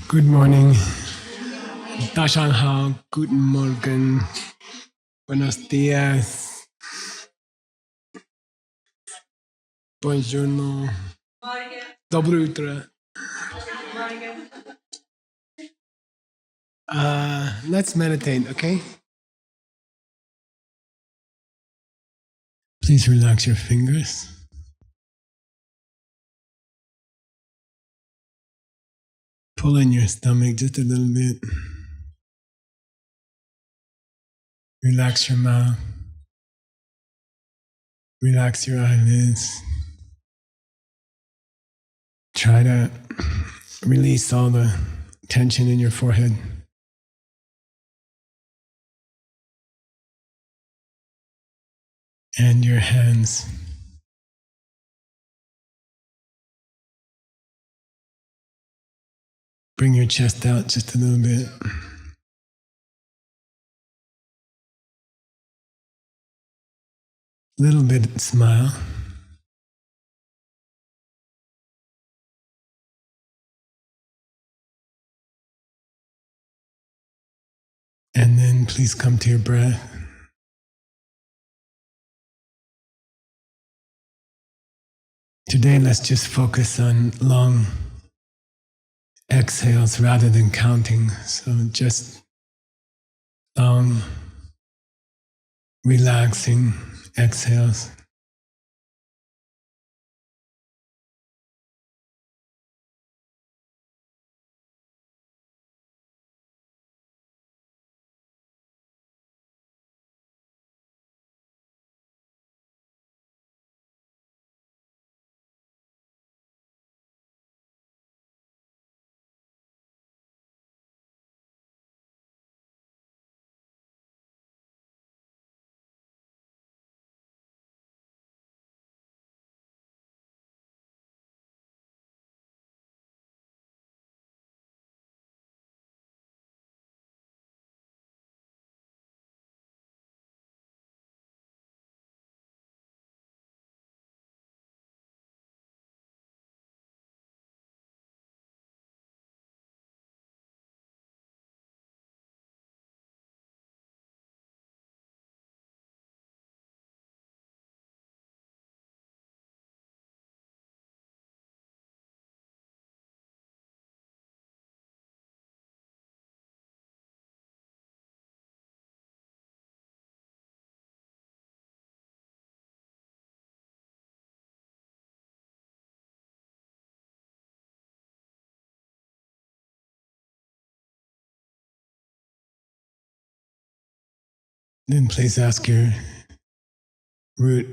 Good morning. Dashan hao. Guten Morgen. Buenos dias. Buongiorno. Dobro utro. Let's meditate, okay? Please relax your fingers. Pull in your stomach just a little bit. Relax your mouth. Relax your eyelids. Try to release all the tension in your forehead. And your hands. Bring your chest out just a little bit. Little bit smile. And then please come to your breath. Today, let's just focus on long exhales rather than counting. So just long, relaxing exhales. Then please ask your root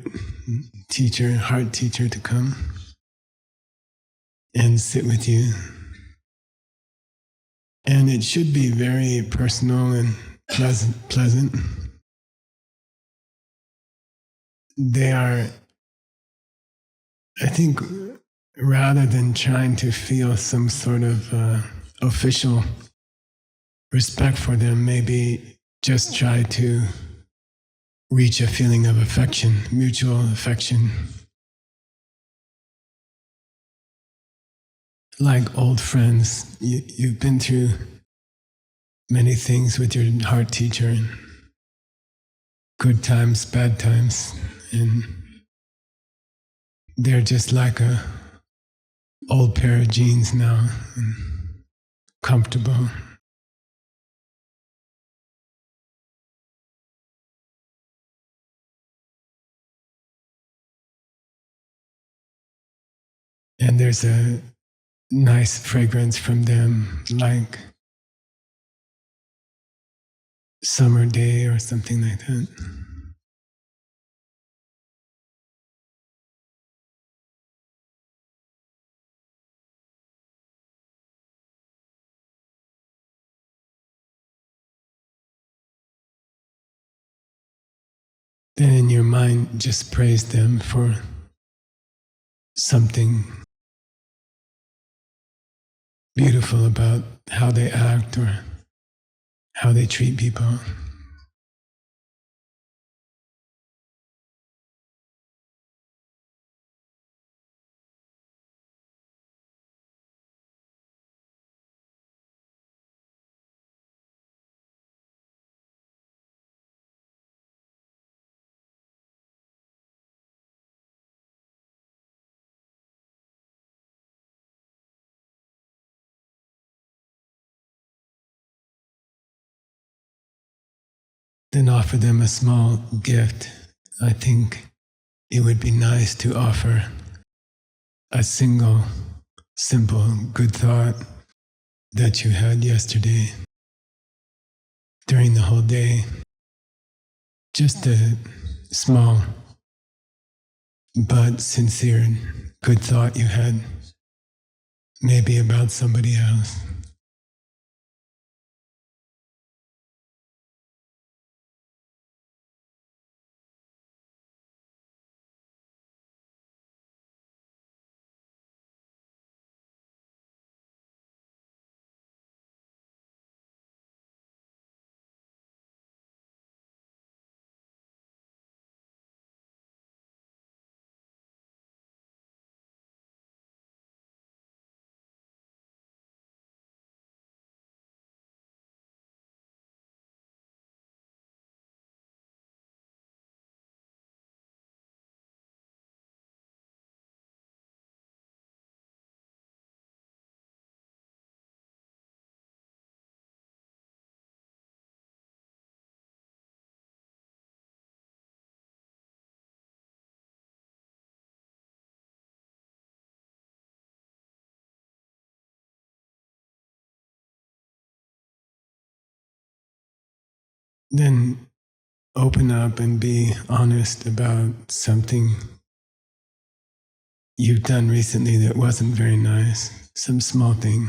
teacher, heart teacher, to come and sit with you. And it should be very personal and pleasant. They are, I think, rather than trying to feel some sort of official respect for them, maybe just try to reach a feeling of affection, mutual affection. Like old friends, you've been through many things with your heart teacher, and good times, bad times, and they're just like a old pair of jeans now, and comfortable. And there's a nice fragrance from them, like summer day or something like that. Then in your mind, just praise them for something beautiful about how they act or how they treat people. then offer them a small gift. I think it would be nice to offer a single, simple, good thought that you had yesterday during the whole day. Just a small but sincere, good thought you had, maybe about somebody else. Then open up and be honest about something you've done recently that wasn't very nice, some small thing.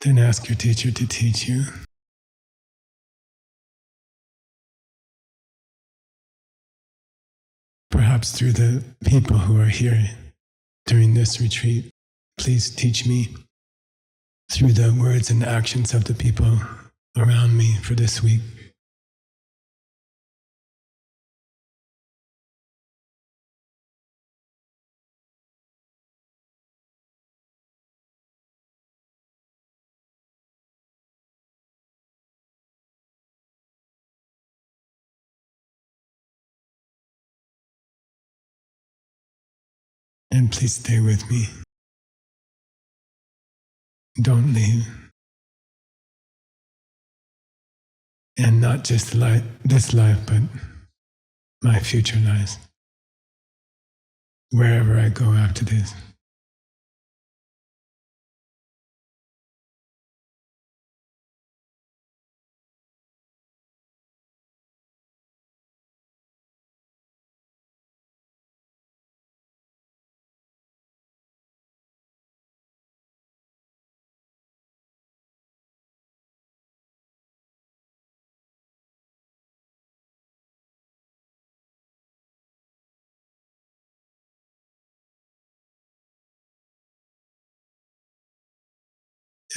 Then ask your teacher to teach you. Perhaps through the people who are here during this retreat, please teach me through the words and actions of the people around me for this week. And please stay with me. Don't leave. And not just this life, but my future lives. Wherever I go after this.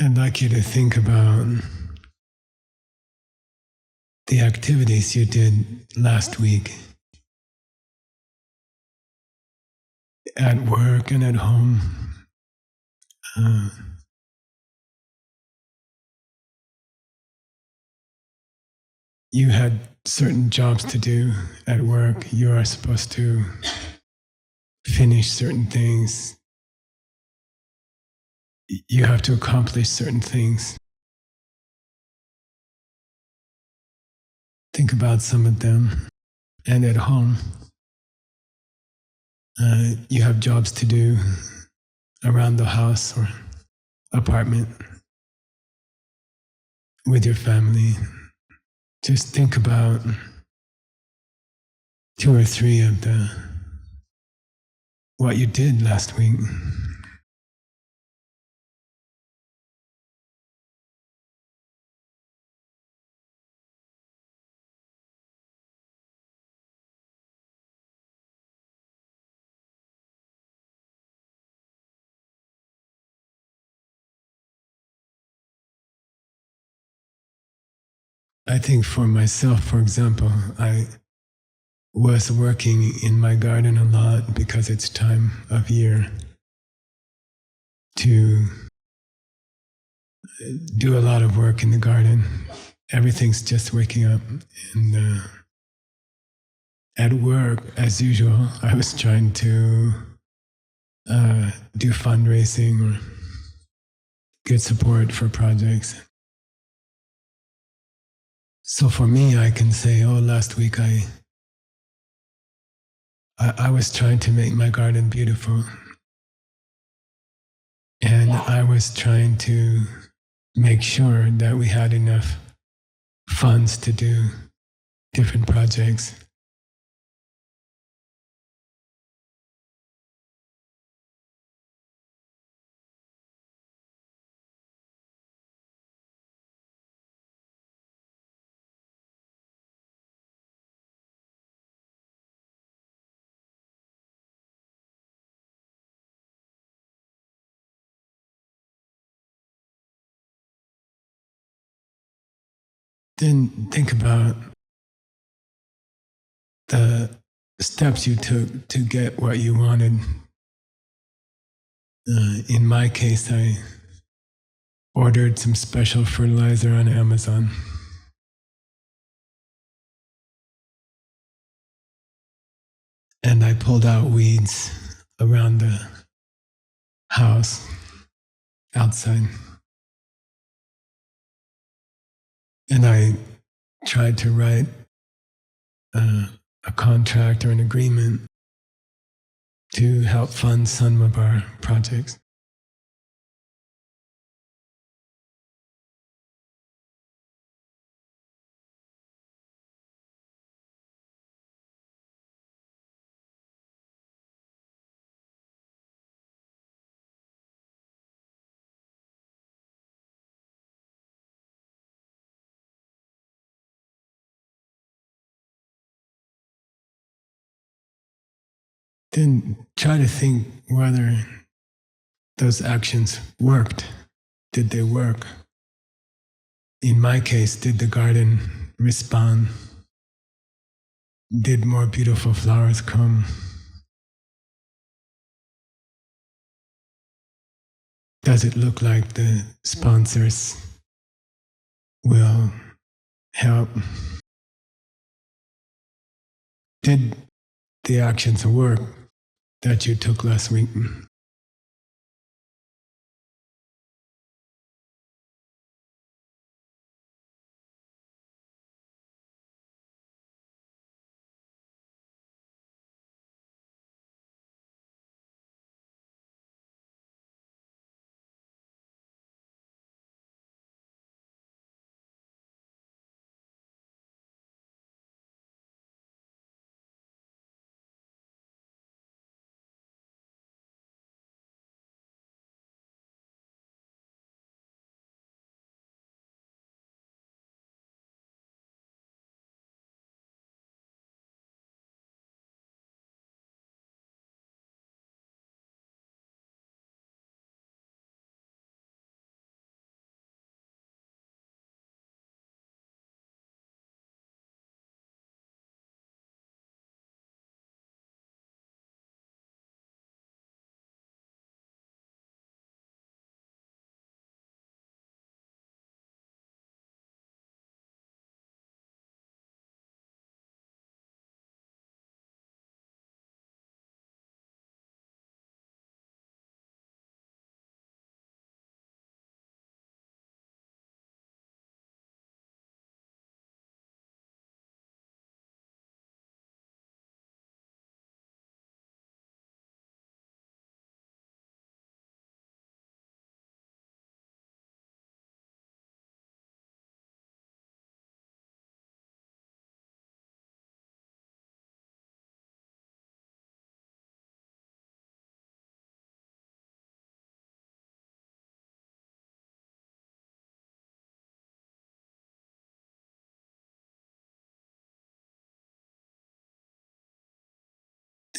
I'd like you to think about the activities you did last week at work and at home. You had certain jobs to do at work. You are supposed to finish certain things. You have to accomplish certain things. Think about some of them. And at home, you have jobs to do around the house or apartment with your family. Just think about two or three of the what you did last week. I think for myself, for example, I was working in my garden a lot because it's time of year to do a lot of work in the garden. Everything's just waking up. And at work, as usual, I was trying to do fundraising or get support for projects. So for me, I can say, oh, last week I was trying to make my garden beautiful. And I was trying to make sure that we had enough funds to do different projects. Then think about the steps you took to get what you wanted. In my case, I ordered some special fertilizer on Amazon. And I pulled out weeds around the house outside. And I tried to write a contract or an agreement to help fund some of our projects. Then try to think whether those actions worked. Did they work? In my case, did the garden respond? Did more beautiful flowers come? Does it look like the sponsors will help? Did the actions work that you took last week?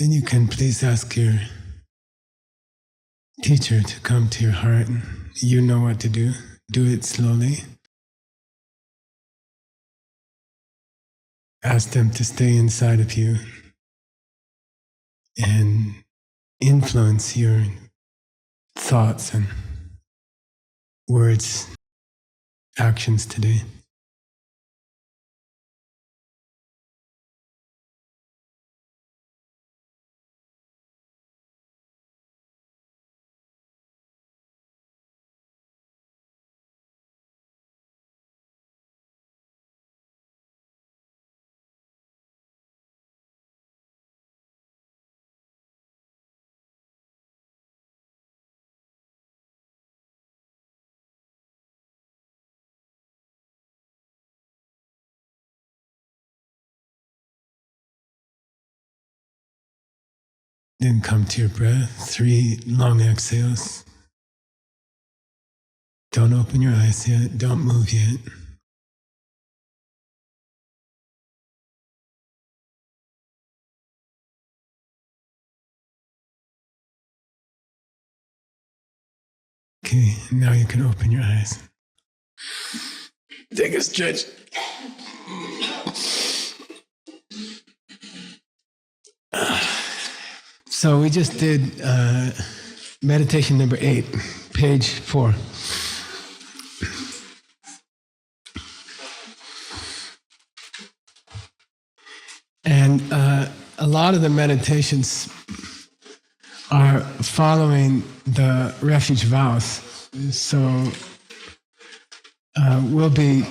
then you can please ask your teacher to come to your heart. You know what to do. Do it slowly. Ask them to stay inside of you and influence your thoughts and words, actions today. Then come to your breath, 3 long exhales. Don't open your eyes yet, don't move yet. Okay, now you can open your eyes. Take a stretch. So we just did meditation number 8, page 4. And a lot of the meditations are following the refuge vows. So we'll be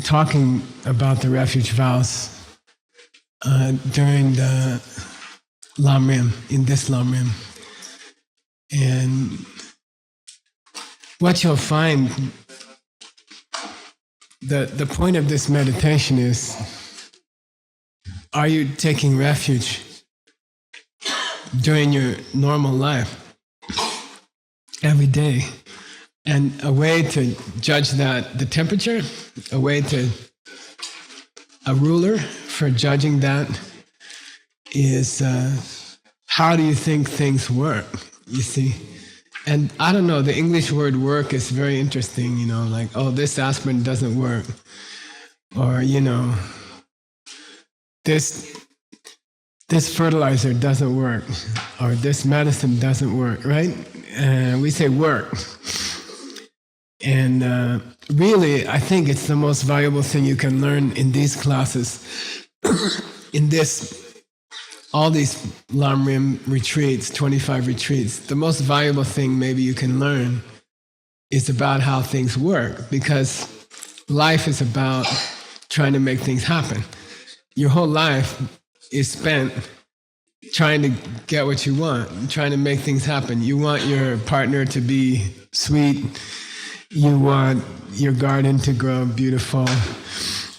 talking about the refuge vows during the Lamrim, in this Lamrim. And what you'll find, the point of this meditation is, are you taking refuge during your normal life, every day? And a way to judge that, the temperature, a ruler for judging that is how do you think things work, you see? And I don't know, the English word work is very interesting, you know, like, oh, this aspirin doesn't work. Or, you know, this fertilizer doesn't work. Or this medicine doesn't work, right? We say work. And really, I think it's the most valuable thing you can learn in these classes, in all these Lamrim retreats, 25 retreats. The most valuable thing maybe you can learn is about how things work, because life is about trying to make things happen. Your whole life is spent trying to get what you want, trying to make things happen. You want your partner to be sweet. You want your garden to grow beautiful.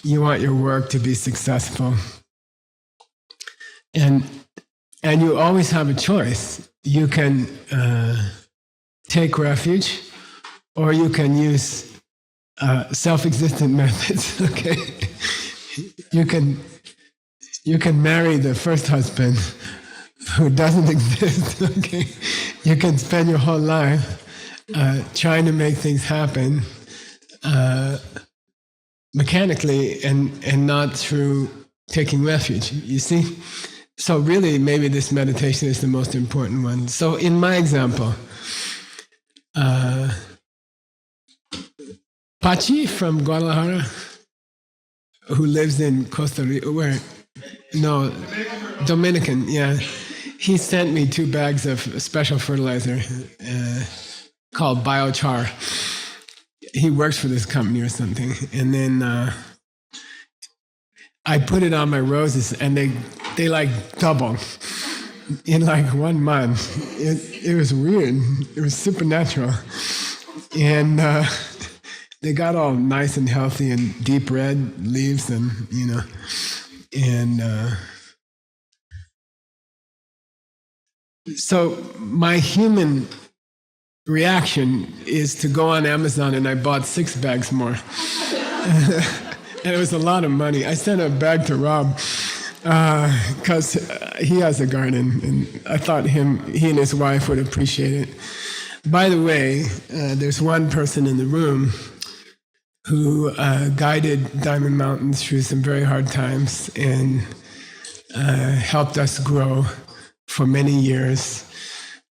You want your work to be successful. And you always have a choice. You can take refuge, or you can use self-existent methods. Okay, you can marry the first husband who doesn't exist. Okay, you can spend your whole life trying to make things happen mechanically and not through taking refuge. You see. So really, maybe this meditation is the most important one. So in my example, Pachi from Guadalajara, who lives in Costa Rica, Dominican, yeah. He sent me 2 bags of special fertilizer called biochar. He works for this company or something. And then I put it on my roses, and they like doubled in like 1 month. It was weird. It was supernatural. And they got all nice and healthy and deep red leaves, and, you know, and so my human reaction is to go on Amazon, and I bought 6 bags more. And it was a lot of money. I sent a bag to Rob. because he has a garden, and I thought he and his wife would appreciate it. By the way, there's one person in the room who guided Diamond Mountain through some very hard times and helped us grow for many years,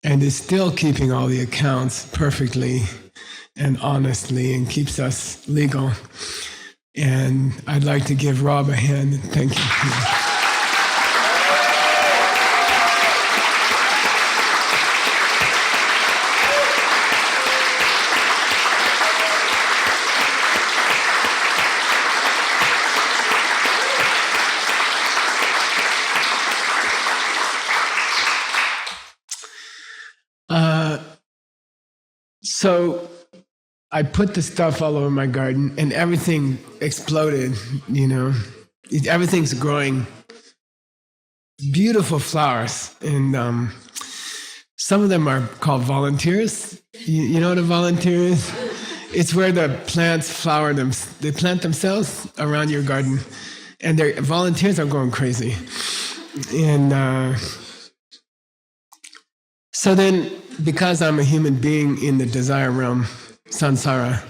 and is still keeping all the accounts perfectly and honestly, and keeps us legal. And I'd like to give Rob a hand and thank you. So I put the stuff all over my garden and everything exploded, everything's growing. Beautiful flowers. And some of them are called volunteers. You know what a volunteer is? It's where the plants flower them. They plant themselves around your garden, and their volunteers are going crazy. And so then, because I'm a human being in the desire realm, samsara,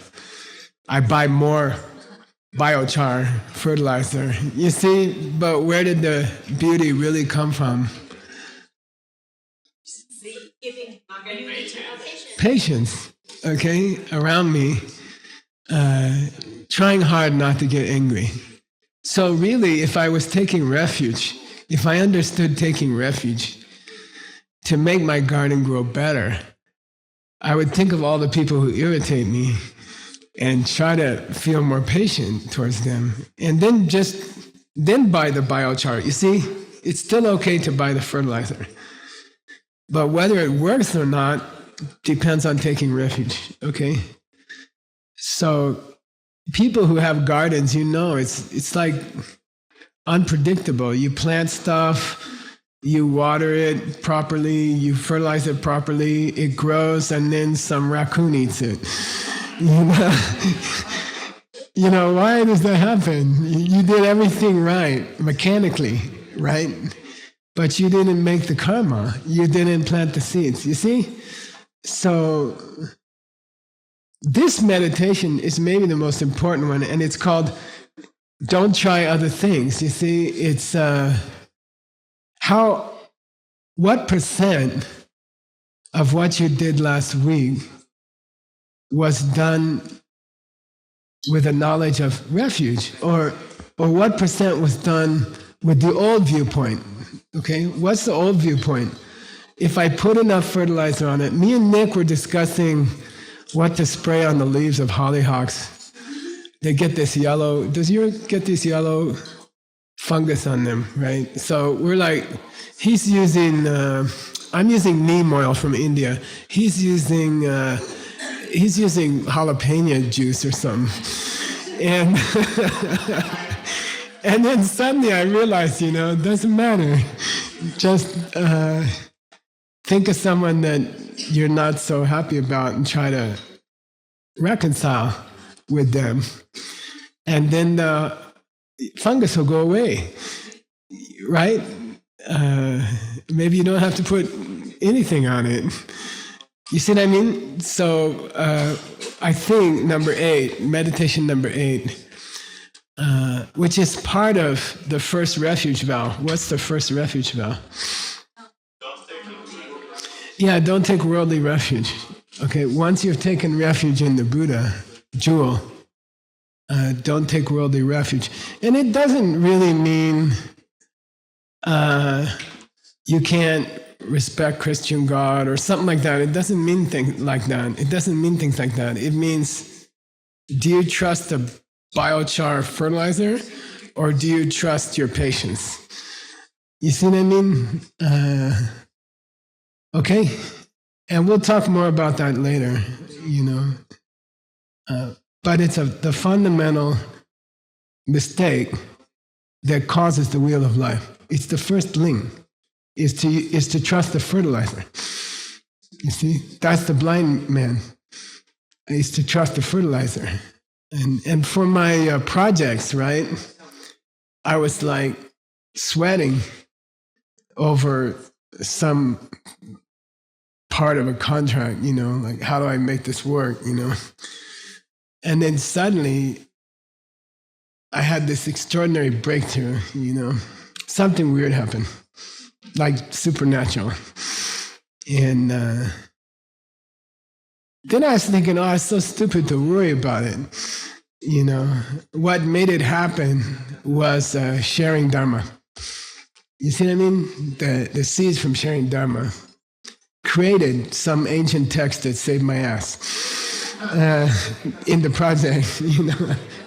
I buy more biochar fertilizer. You see, but where did the beauty really come from? Patience, okay, around me, trying hard not to get angry. So really, if I was taking refuge, if I understood taking refuge to make my garden grow better, I would think of all the people who irritate me and try to feel more patient towards them. And then buy the biochar. You see, it's still okay to buy the fertilizer. But whether it works or not depends on taking refuge, okay? So people who have gardens, it's like unpredictable. You plant stuff, you water it properly, you fertilize it properly, it grows, and then some raccoon eats it. Why does that happen? You did everything right, mechanically, right? But you didn't make the karma. You didn't plant the seeds, you see? So this meditation is maybe the most important one, and it's called Don't Try Other Things. You see, it's what percent of what you did last week was done with a knowledge of refuge, or what percent was done with the old viewpoint? Okay, what's the old viewpoint? If I put enough fertilizer on it, me and Nick were discussing what to spray on the leaves of hollyhocks. They get this yellow, does yours get this yellow fungus on them, right? So we're like, he's using, I'm using neem oil from India. He's using jalapeno juice or something. And and then suddenly I realized, it doesn't matter. Just think of someone that you're not so happy about and try to reconcile with them. And then the fungus will go away, right? Maybe you don't have to put anything on it. You see what I mean? So I think number 8, meditation number 8, which is part of the first refuge vow. What's the first refuge vow? Yeah, don't take worldly refuge. Okay, once you've taken refuge in the Buddha, jewel, don't take worldly refuge. And it doesn't really mean you can't respect Christian God or something like that. It doesn't mean things like that. It doesn't mean things like that. It means, do you trust the biochar fertilizer or do you trust your patience? You see what I mean? Okay? And we'll talk more about that later, but it's the fundamental mistake that causes the wheel of life. It's the first link, is to trust the fertilizer. You see, that's the blind man, is to trust the fertilizer. And for my projects, right, I was like, sweating over some part of a contract, like how do I make this work, And then suddenly I had this extraordinary breakthrough, something weird happened, like supernatural. And then I was thinking, it's so stupid to worry about it. What made it happen was sharing Dharma. You see what I mean? The seeds from sharing Dharma created some ancient text that saved my ass in the project,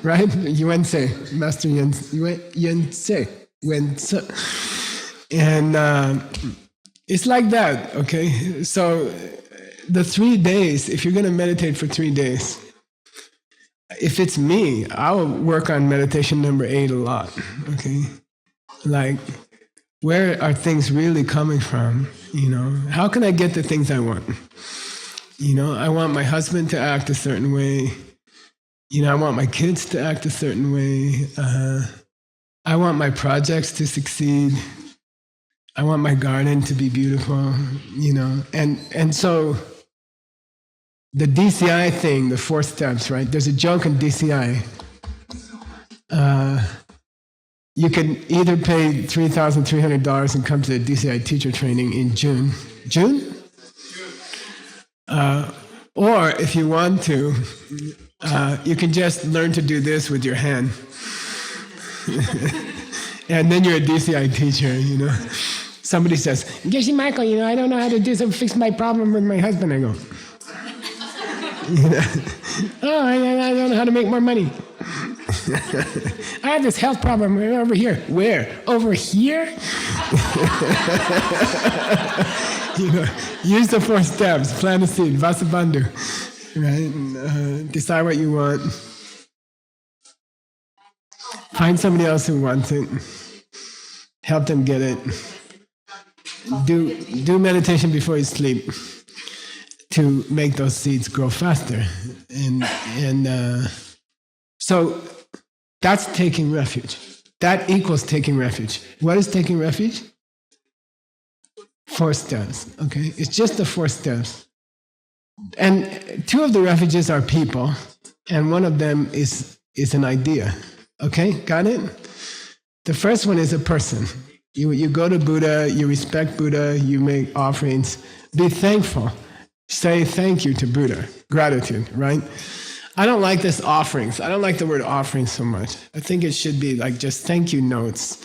right? Yuan Tse, Master Yuan Tse. And it's like that, okay? So the 3 days, if you're going to meditate for 3 days, if it's me, I'll work on meditation number 8 a lot, okay? Like, where are things really coming from? How can I get the things I want? I want my husband to act a certain way. I want my kids to act a certain way. I want my projects to succeed. I want my garden to be beautiful, And so the DCI thing, the 4 steps, right? There's a joke in DCI. You can either pay $3,300 and come to the DCI teacher training in June. June? Or if you want to, you can just learn to do this with your hand. And then you're a DCI teacher, Somebody says, Geshe Michael, I don't know how to do something, fix my problem with my husband. I go, I don't know how to make more money. I have this health problem over here. Where? Over here? Use the 4 steps. Plant a seed. Vasubandhu. Right? Decide what you want. Find somebody else who wants it. Help them get it. Do meditation before you sleep to make those seeds grow faster. And so that's taking refuge. That equals taking refuge. What is taking refuge? 4 steps, okay? It's just the 4 steps. And 2 of the refuges are people, and one of them is an idea, okay? Got it? The first one is a person. You go to Buddha, you respect Buddha, you make offerings. Be thankful. Say thank you to Buddha. Gratitude, right? I don't like this offerings. I don't like the word offerings so much. I think it should be like just thank you notes,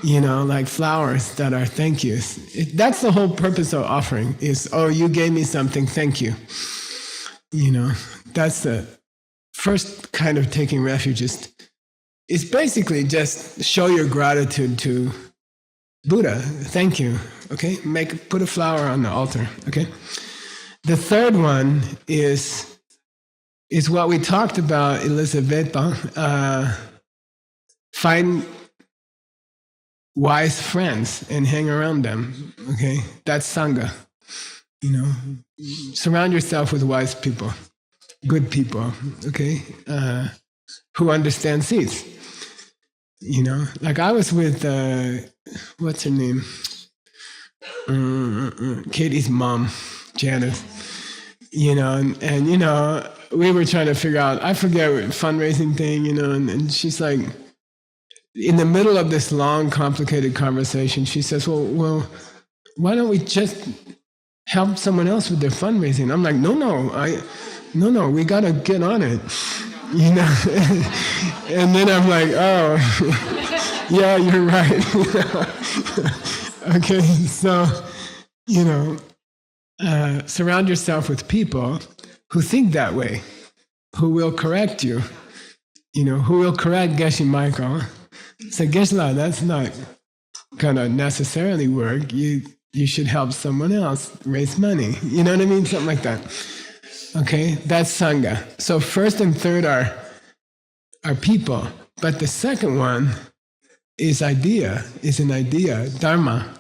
like flowers that are thank yous. That's the whole purpose of offering is, you gave me something, thank you. That's the first kind of taking refuge. It's basically just show your gratitude to Buddha. Thank you, okay? Put a flower on the altar, okay? The third one is what we talked about, Elisabetta. Find wise friends and hang around them, okay? That's Sangha, Surround yourself with wise people, good people, okay? Who understand seeds, Like I was with, what's her name? Katie's mom, Janice. And we were trying to figure out, I forget what fundraising thing, and she's like, in the middle of this long, complicated conversation, she says, well, why don't we just help someone else with their fundraising? I'm like, no, we got to get on it, And then I'm like, yeah, you're right. Okay, so, surround yourself with people who think that way, who will correct you, who will correct Geshe Michael. Say, Geshe-la, that's not going to necessarily work. You should help someone else raise money. You know what I mean? Something like that. Okay, that's Sangha. So first and third are people. But the second one is an idea. Dharma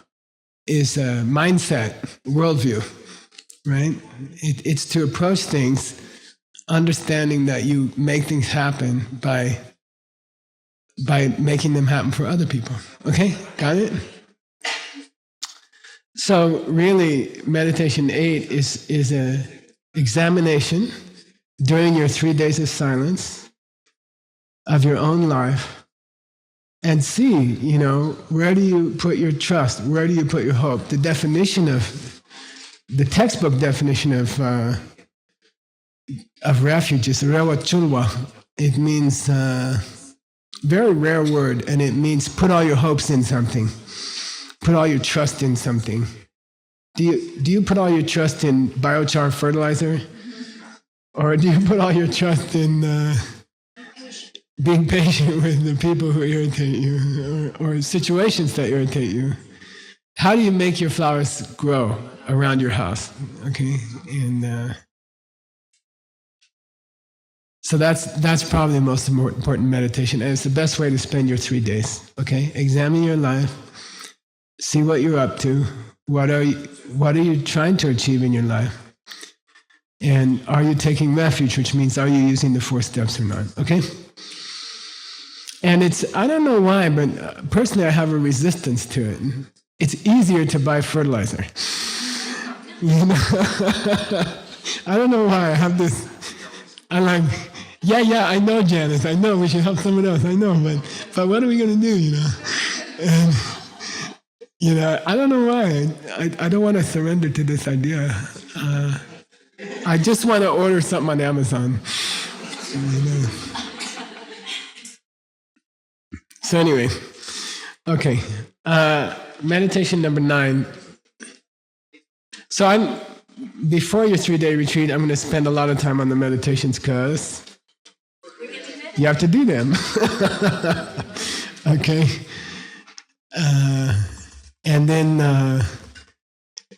is a mindset, worldview, right? It's to approach things understanding that you make things happen by by making them happen for other people. Okay, got it? So really, meditation 8 is a examination during your 3 days of silence of your own life, and see, where do you put your trust? Where do you put your hope? The textbook definition of refuge is rewa chulwa. It means very rare word, and it means put all your hopes in something. Put all your trust in something. Do you put all your trust in biochar fertilizer? Or do you put all your trust in being patient with the people who irritate you, or situations that irritate you? How do you make your flowers grow around your house? Okay, and so that's probably the most important meditation, and it's the best way to spend your 3 days. Okay, examine your life, see what you're up to, what are you trying to achieve in your life, and are you taking refuge, which means are you using the 4 steps or not? Okay. And I don't know why, but personally I have a resistance to it. It's easier to buy fertilizer. I don't know why I have this. I'm like, yeah, I know, Janice. I know we should help someone else. I know, but what are we going to do? And I don't know why. I don't want to surrender to this idea. I just want to order something on Amazon. So anyway, okay. Meditation number 9. So before your 3-day retreat, I'm going to spend a lot of time on the meditations because you have to do them. Okay. And then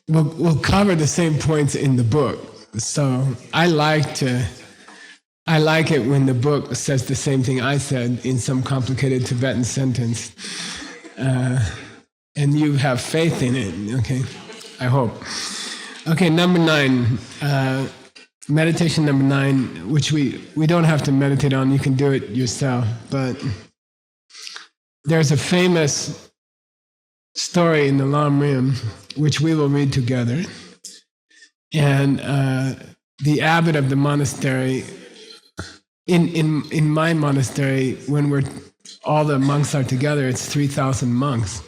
we'll cover the same points in the book. So I like it when the book says the same thing I said in some complicated Tibetan sentence. And you have faith in it, okay? I hope. Okay, number 9. Meditation number 9, which we don't have to meditate on, you can do it yourself. But there's a famous story in the Lam Rim, which we will read together. And the abbot of the monastery, in my monastery, when all the monks are together, it's 3,000 monks.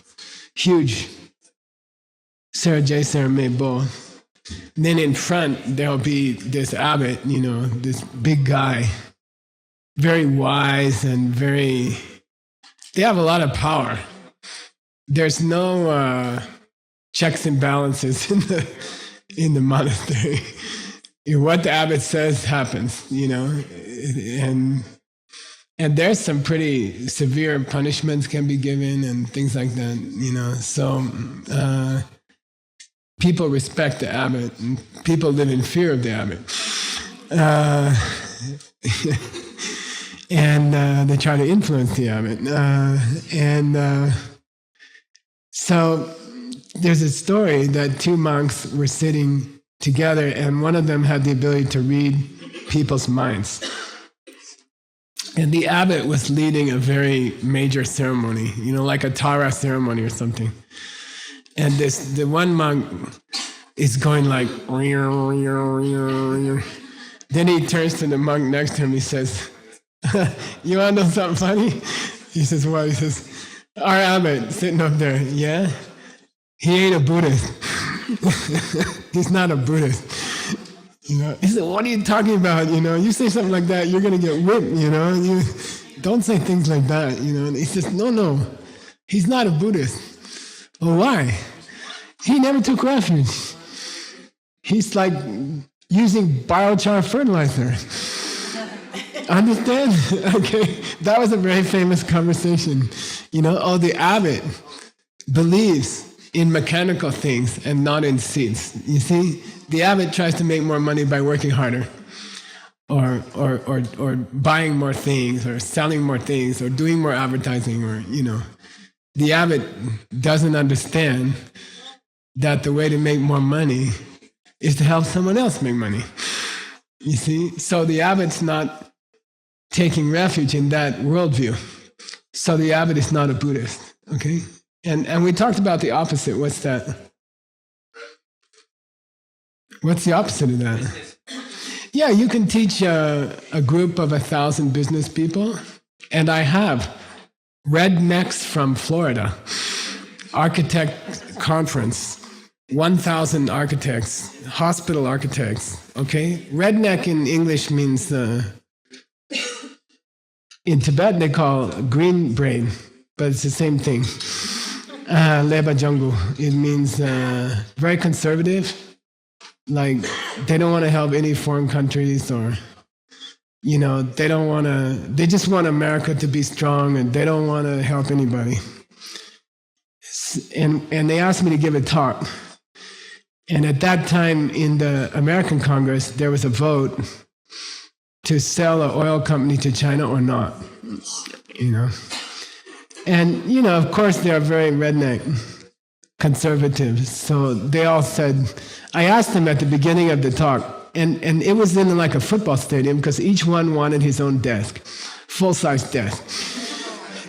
Huge. Sergei Bo. Then in front, there'll be this abbot, this big guy, very wise and they have a lot of power. There's no checks and balances in the monastery. What the abbot says happens, and there's some pretty severe punishments can be given and things like that, So people respect the abbot, and people live in fear of the abbot. And they try to influence the abbot. So there's a story that 2 monks were sitting together, and one of them had the ability to read people's minds. And the abbot was leading a very major ceremony, like a Tara ceremony or something. And the one monk is going like, then he turns to the monk next to him, he says, you want to know something funny? He says, what? He says, our abbot sitting up there, yeah? He ain't a Buddhist. He's not a Buddhist. He said, what are you talking about? You say something like that, you're going to get whipped, You don't say things like that, And he says, no, he's not a Buddhist. Well, why? He never took refuge. He's like using biochar fertilizer. Understand? Okay, that was a very famous conversation. The abbot believes in mechanical things and not in seeds. You see, the abbot tries to make more money by working harder, or buying more things, or selling more things, or doing more advertising, or The abbot doesn't understand that the way to make more money is to help someone else make money. You see, so the abbot's not taking refuge in that worldview. So the abbot is not a Buddhist, okay? And we talked about the opposite. What's that? What's the opposite of that? Yeah, you can teach a group of 1,000 business people, and I have rednecks from Florida, architect conference, 1,000 architects, hospital architects, okay? Redneck in English means, in Tibet they call green brain, but it's the same thing. Leba Jungu, it means very conservative, like they don't want to help any foreign countries, or they just want America to be strong, and they don't want to help anybody. And they asked me to give a talk. And at that time in the American Congress, there was a vote to sell an oil company to China or not, And, of course, they're very redneck conservative. So they all said, I asked them at the beginning of the talk, and it was in like a football stadium because each one wanted his own desk, full-size desk.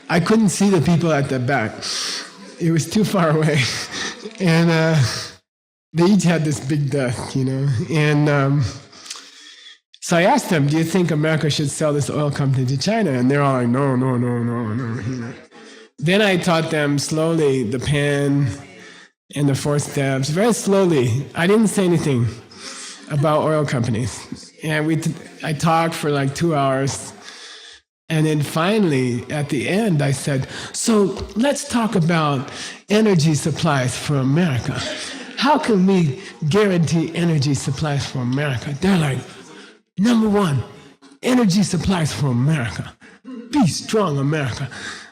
I couldn't see the people at the back. It was too far away. And they each had this big desk, And so I asked them, do you think America should sell this oil company to China? And they're all like, no. Then I taught them slowly the pen and the 4 steps, very slowly. I didn't say anything about oil companies. And I talked for like 2 hours. And then finally, at the end, I said, so let's talk about energy supplies for America. How can we guarantee energy supplies for America? They're like, number 1, energy supplies for America. Be strong, America.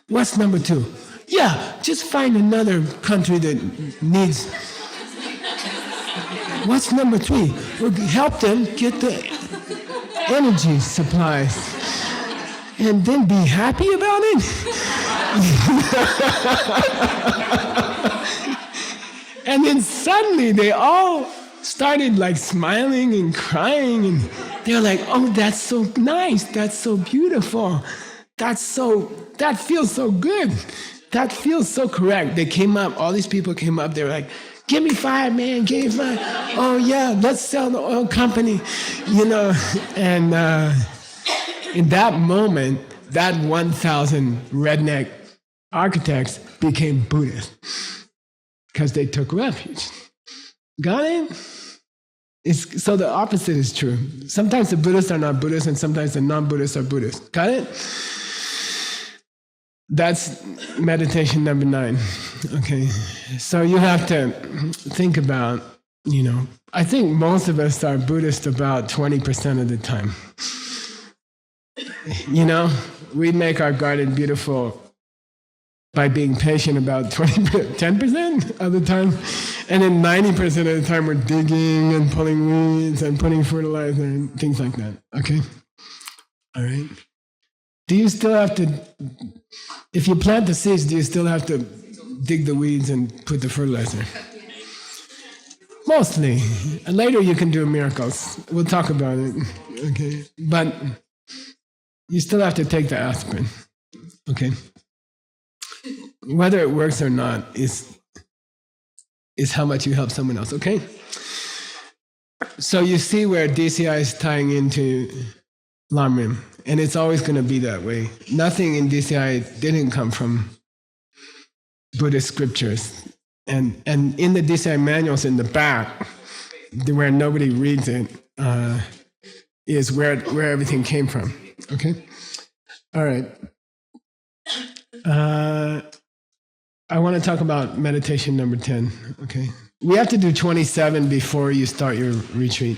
What's number 2? Yeah, just find another country that needs. What's number 3? We'll help them get the energy supplies. And then be happy about it? And then suddenly they all started like smiling and crying, and they're like, oh, that's so nice, that's so beautiful, that feels so good, that feels so correct. They came up, all these people came up, they were like, give me 5, man, give me 5. Oh yeah, let's sell the oil company, And in that moment, that 1,000 redneck architects became Buddhists because they took refuge. Got it? So the opposite is true. Sometimes the Buddhists are not Buddhists, and sometimes the non-Buddhists are Buddhists. Got it? That's meditation number 9. Okay. So you have to think about, I think most of us are Buddhist about 20% of the time. We make our garden beautiful by being patient about 10% of the time. And then 90% of the time we're digging and pulling weeds and putting fertilizer and things like that. Okay? All right? Do you still have to, if you plant the seeds, do you still have to dig the weeds and put the fertilizer? Mostly. And later you can do miracles. We'll talk about it. Okay? But you still have to take the aspirin. Okay? Whether it works or not is how much you help someone else, okay? So you see where DCI is tying into Lamrim, and it's always going to be that way. Nothing in DCI didn't come from Buddhist scriptures. And in the DCI manuals in the back, where nobody reads it, is where everything came from, okay? All right. I want to talk about meditation number 10, okay? We have to do 27 before you start your retreat.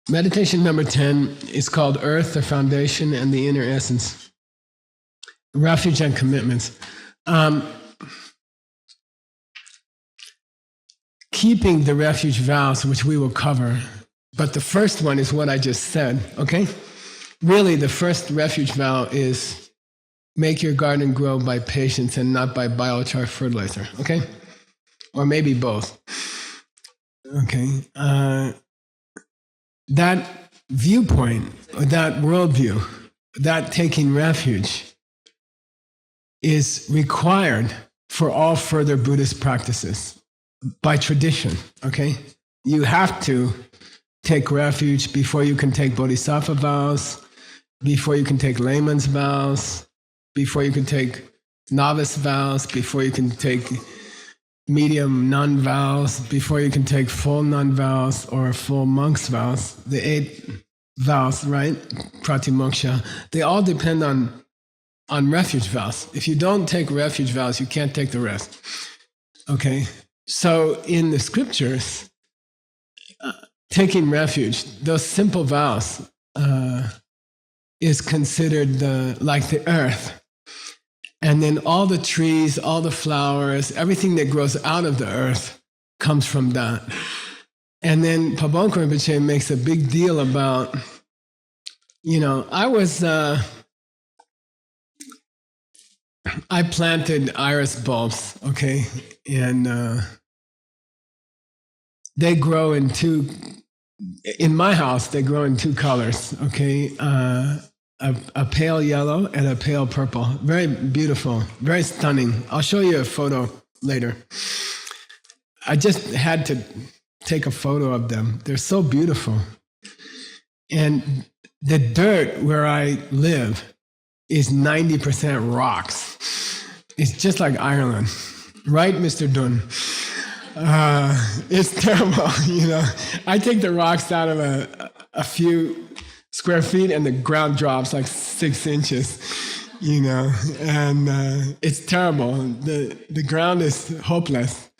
Meditation number 10 is called Earth, the Foundation, and the Inner Essence. Refuge and Commitments. Keeping the refuge vows, which we will cover, but the first one is what I just said, okay? Really, the first refuge vow is make your garden grow by patience and not by biochar fertilizer, okay? Or maybe both. Okay. That viewpoint, or that worldview, that taking refuge, is required for all further Buddhist practices by tradition, okay? You have to take refuge before you can take bodhisattva vows, before you can take layman's vows, before you can take novice vows, before you can take medium nun vows, before you can take full nun vows or full monk's vows. The 8 vows, right? Pratimoksha, they all depend on refuge vows. If you don't take refuge vows, you can't take the rest. Okay? So in the scriptures, taking refuge, those simple vows, is considered like the earth. And then all the trees, all the flowers, everything that grows out of the earth comes from that. And then Pabongko Rinpoche makes a big deal about, I planted iris bulbs, okay? And they grow in my house, they grow in 2 colors, okay? A pale yellow and a pale purple. Very beautiful, very stunning. I'll show you a photo later. I just had to take a photo of them. They're so beautiful. And the dirt where I live is 90% rocks. It's just like Ireland. Right, Mr. Dunn? It's terrible, I take the rocks out of a few square feet and the ground drops like 6 inches, and it's terrible. The ground is hopeless.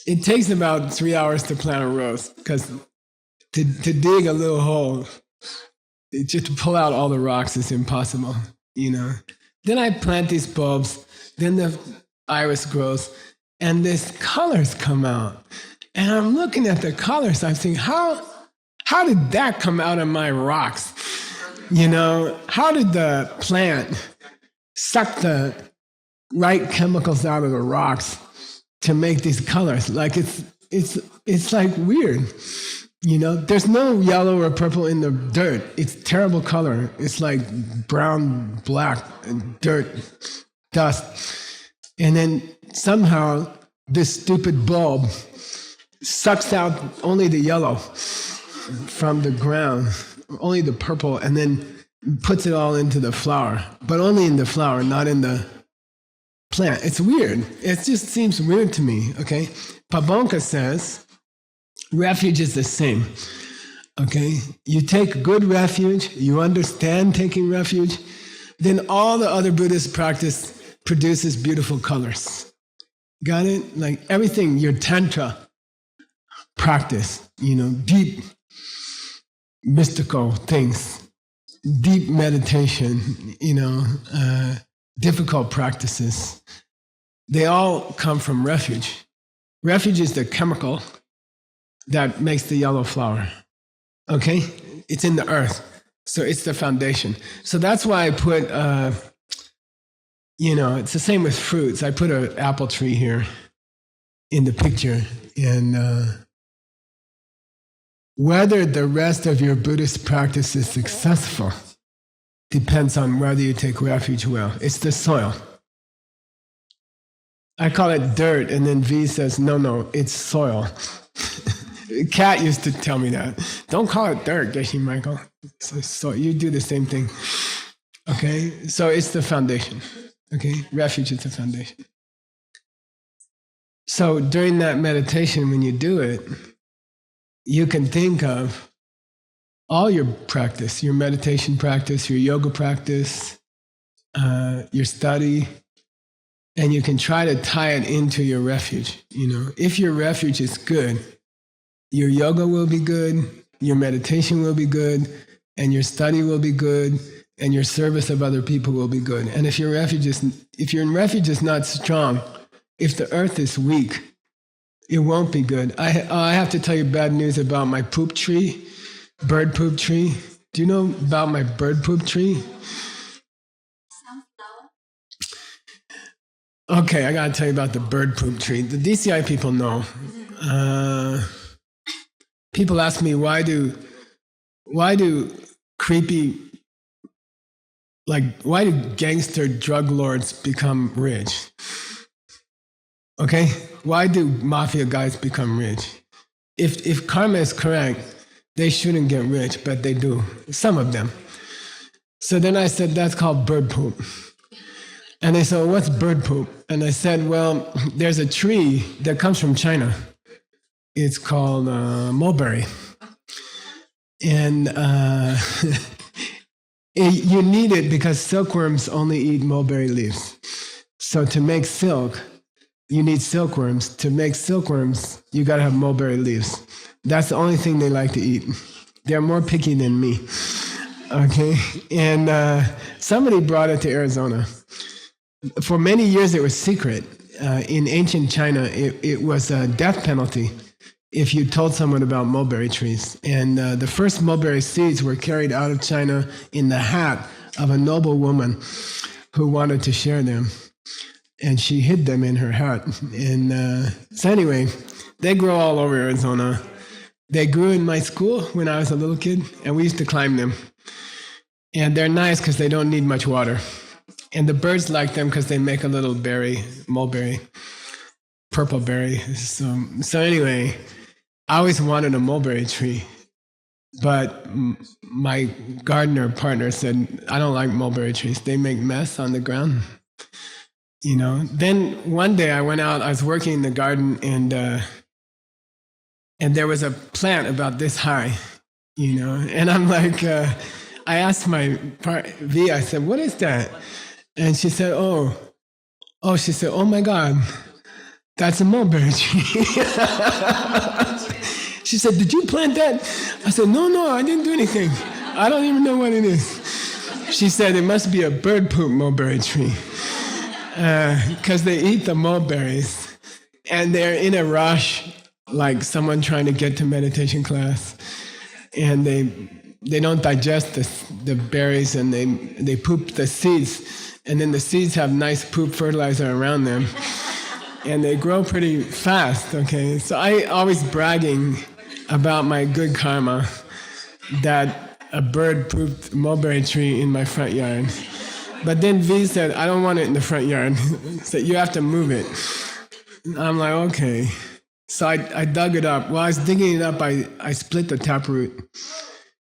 It takes about 3 hours to plant a rose, because to dig a little hole, just to pull out all the rocks is impossible, Then I plant these bulbs, then the iris grows, and these colors come out. And I'm looking at the colors, I'm saying, how did that come out of my rocks? How did the plant suck the right chemicals out of the rocks to make these colors? Like it's like weird. There's no yellow or purple in the dirt. It's terrible color. It's like brown, black, and dirt, dust. And then somehow this stupid bulb sucks out only the yellow from the ground, only the purple, and then puts it all into the flower, but only in the flower, not in the plant. It's weird. It just seems weird to me, okay? Pabongka says, refuge is the same, okay? You take good refuge, you understand taking refuge, then all the other Buddhist practice produces beautiful colors. Got it? Like everything, your Tantra practice, deep mystical things, deep meditation, difficult practices, they all come from refuge. Refuge is the chemical that makes the yellow flower, okay? It's in the earth, so it's the foundation. So that's why I put, it's the same with fruits. I put an apple tree here in the picture, and whether the rest of your Buddhist practice is successful depends on whether you take refuge well. It's the soil. I call it dirt, and then V says, no, it's soil. Kat used to tell me that. Don't call it dirt, Geshe Michael. So you do the same thing. Okay? So it's the foundation. Okay? Refuge is the foundation. So during that meditation, when you do it, you can think of all your practice, your meditation practice, your yoga practice, your study, and you can try to tie it into your refuge. If your refuge is good, your yoga will be good, your meditation will be good, and your study will be good, and your service of other people will be good. And if your refuge is not strong, if the earth is weak, it won't be good. I have to tell you bad news about my poop tree, bird poop tree. Do you know about my bird poop tree? Okay, I gotta tell you about the bird poop tree. The DCI people know. People ask me, why do why do creepy, why do gangster drug lords become rich? Okay? Why do mafia guys become rich? If karma is correct, they shouldn't get rich, but they do. Some of them. So then I said, that's called bird poop. And they said, well, what's bird poop? And I said, well, there's a tree that comes from China. It's called mulberry. And you need it because silkworms only eat mulberry leaves. So to make silk, you need silkworms. To make silkworms, you got to have mulberry leaves. That's the only thing they like to eat. They're more picky than me. Okay? And somebody brought it to Arizona. For many years, it was secret. In ancient China, it was a death penalty if you told someone about mulberry trees. And the first mulberry seeds were carried out of China in the hat of a noble woman who wanted to share them. And she hid them in her hat. And so anyway, they grow all over Arizona. They grew in my school when I was a little kid, and we used to climb them. And they're nice because they don't need much water. And the birds like them because they make a little berry, mulberry, purple berry. So anyway, I always wanted a mulberry tree. But my gardener partner said, I don't like mulberry trees. They make mess on the ground. You know. Then one day I went out, I was working in the garden, and there was a plant about this high, you know. And I'm like, I asked my V, I said, what is that? And she said, she said, oh my God, that's a mulberry tree. She said, did you plant that? I said, no, I didn't do anything. I don't even know what it is. She said, it must be a bird poop mulberry tree. Because they eat the mulberries, and they're in a rush, like someone trying to get to meditation class, and they don't digest the berries, and they poop the seeds. And then the seeds have nice poop fertilizer around them. And they grow pretty fast, okay? So I always bragging about my good karma that a bird pooped mulberry tree in my front yard. But then V said, I don't want it in the front yard. So you have to move it. I'm like, okay. So I dug it up. While I was digging it up, I split the taproot,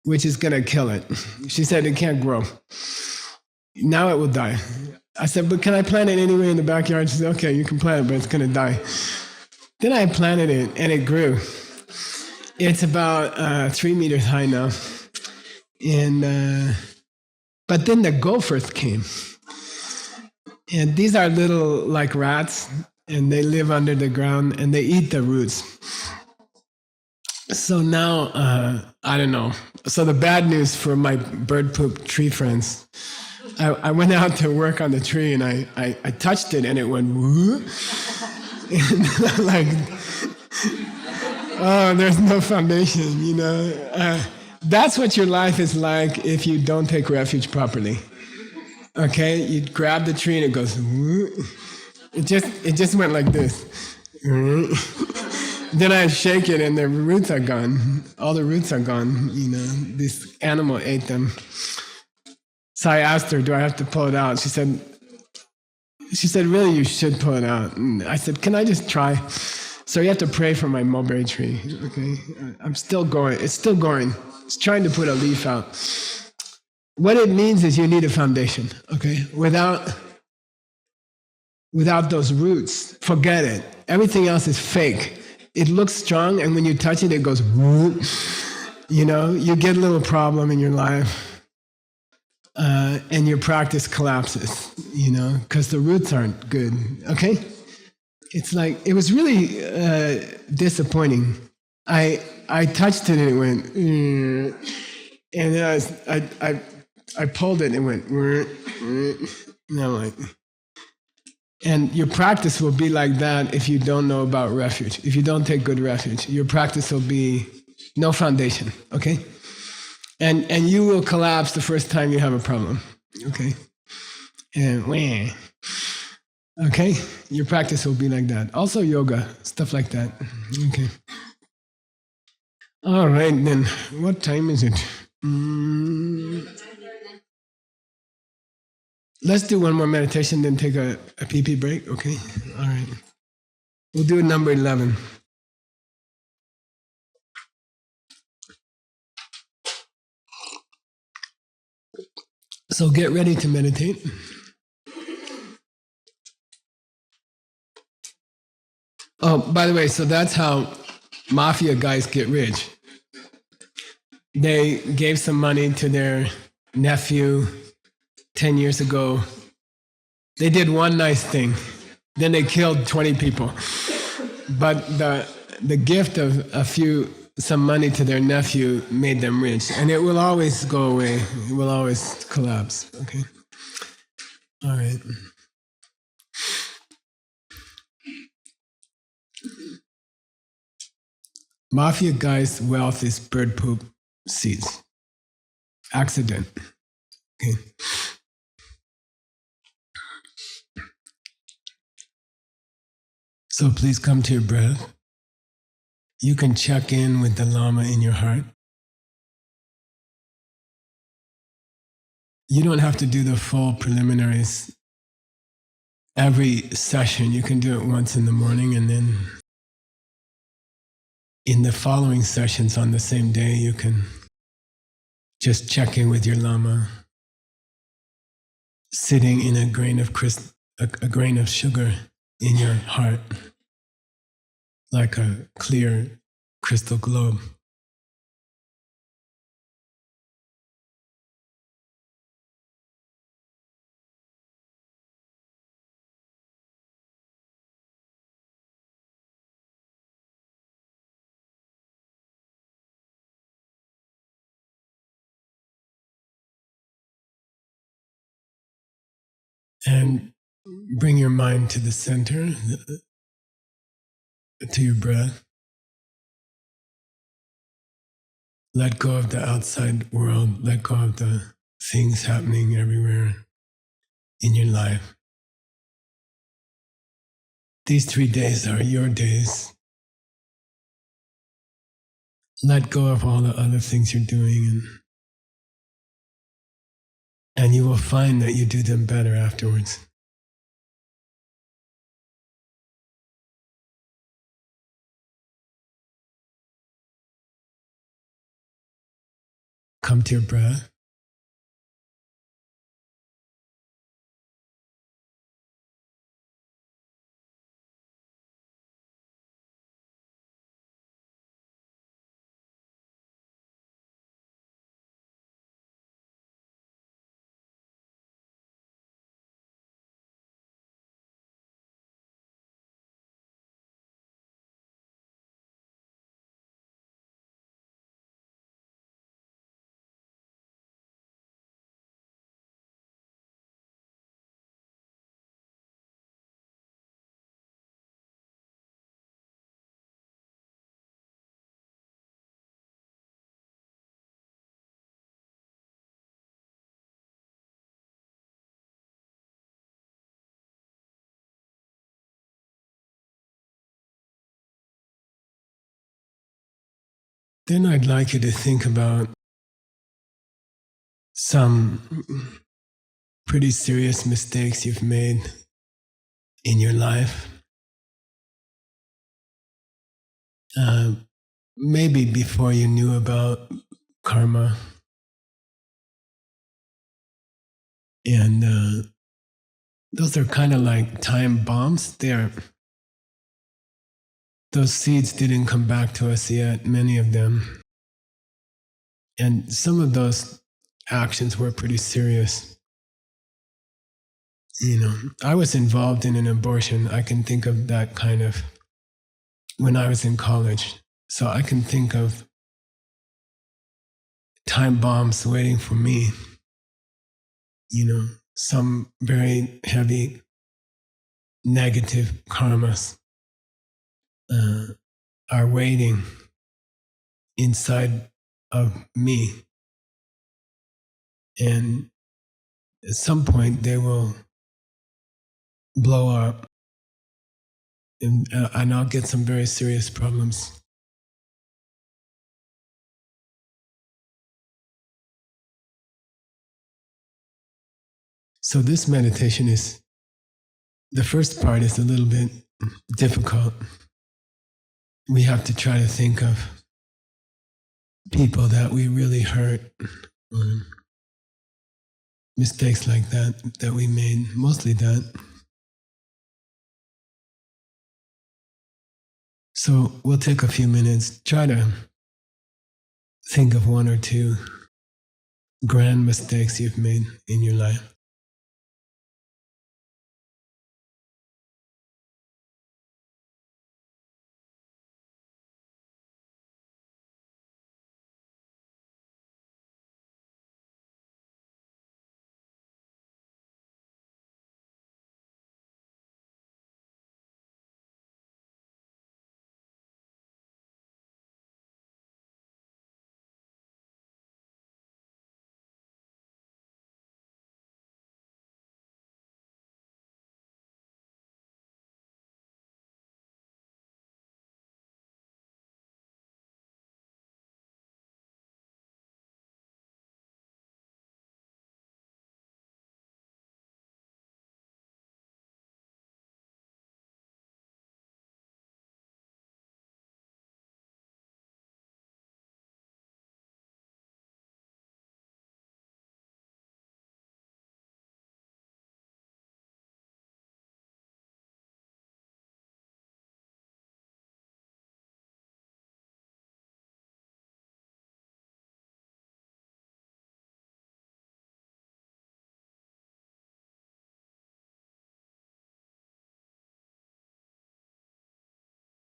which is going to kill it. She said it can't grow. Now it will die. I said, but can I plant it anyway in the backyard? She said, okay, you can plant it, but it's going to die. Then I planted it, and it grew. It's about 3 meters high now. And but then the gophers came. And these are little, like rats, and they live under the ground, and they eat the roots. So now, I don't know. So the bad news for my bird poop tree friends, I went out to work on the tree, and I touched it, and it went woo. And I'm like, oh, there's no foundation, you know. That's what your life is like if you don't take refuge properly. Okay, you grab the tree and it goes woo. It just went like this. Then I shake it and the roots are gone. All the roots are gone. You know, this animal ate them. So I asked her, do I have to pull it out? She said, really, you should pull it out. And I said, can I just try? So you have to pray for my mulberry tree. Okay, I'm still going. It's still going. It's trying to put a leaf out. What it means is you need a foundation. Okay, without those roots, forget it. Everything else is fake. It looks strong, and when you touch it, it goes whoop. You know, you get a little problem in your life, and your practice collapses. You know, because the roots aren't good. Okay, it's like it was really disappointing. I touched it and it went, and then I pulled it and it went, and I'm like. And your practice will be like that if you don't know about refuge. If you don't take good refuge, your practice will be no foundation, okay? And you will collapse the first time you have a problem, okay? And okay? Your practice will be like that. Also yoga, stuff like that, okay? All right, then. What time is it? Let's do one more meditation, then take a pee break, okay? All right. We'll do number 11. So get ready to meditate. Oh, by the way, so that's how mafia guys get rich. They gave some money to their nephew 10 years ago. They did one nice thing. Then they killed 20 people. But the gift of some money to their nephew made them rich. And it will always go away. It will always collapse. Okay? All right. Mafia guys' wealth is bird poop seeds. Accident. Okay. So please come to your breath. You can check in with the Lama in your heart. You don't have to do the full preliminaries every session. You can do it once in the morning, and then in the following sessions on the same day, you can just check in with your Lama, sitting in a grain of sugar in your heart, like a clear crystal globe. And bring your mind to the center, to your breath. Let go of the outside world. Let go of the things happening everywhere in your life. These 3 days are your days. Let go of all the other things you're doing, and you will find that you do them better afterwards. Come to your breath. Then I'd like you to think about some pretty serious mistakes you've made in your life. Maybe before you knew about karma. And those are kind of like time bombs. Those seeds didn't come back to us yet, many of them. And some of those actions were pretty serious. I was involved in an abortion. I can think of that kind of when I was in college. So I can think of time bombs waiting for me. Some very heavy negative karmas are waiting inside of me. And at some point they will blow up, and I'll get some very serious problems. So this meditation is, the first part is a little bit difficult. We have to try to think of people that we really hurt, or mistakes like that we made, mostly that. So we'll take a few minutes, try to think of one or two grand mistakes you've made in your life.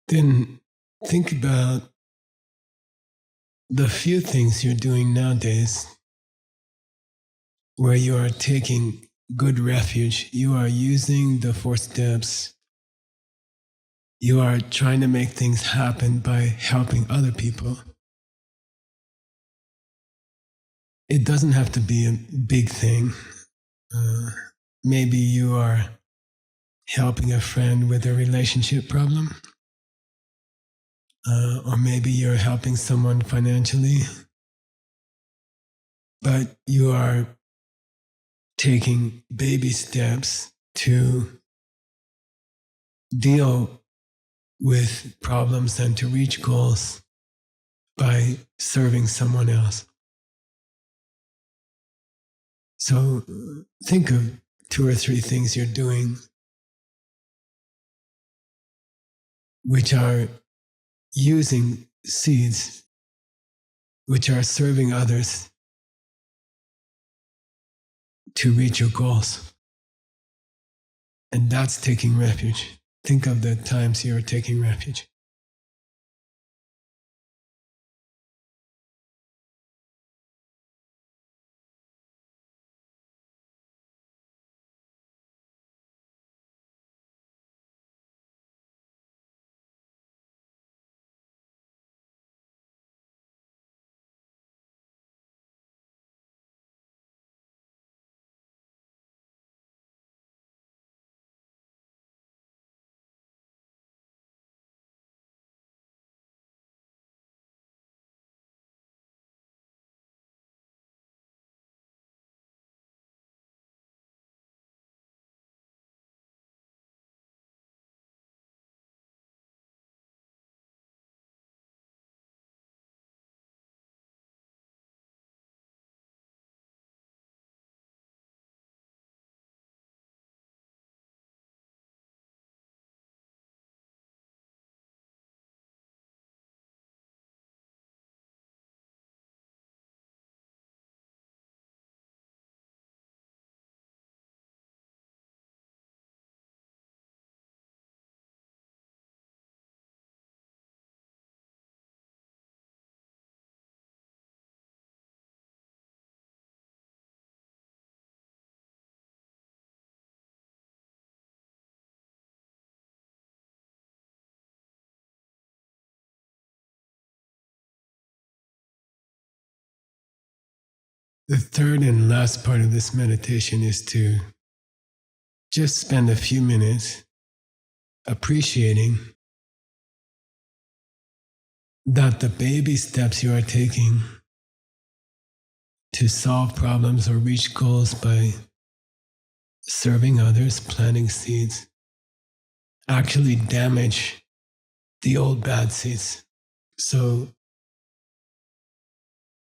Then think about the few things you're doing nowadays where you are taking good refuge. You are using the 4 steps. You are trying to make things happen by helping other people. It doesn't have to be a big thing. Maybe you are helping a friend with a relationship problem, or maybe you're helping someone financially, but you are taking baby steps to deal with problems and to reach goals by serving someone else. So think of 2 or 3 things you're doing which are using seeds, which are serving others to reach your goals. And that's taking refuge. Think of the times you're taking refuge. The third and last part of this meditation is to just spend a few minutes appreciating that the baby steps you are taking to solve problems or reach goals by serving others, planting seeds, actually damage the old bad seeds. So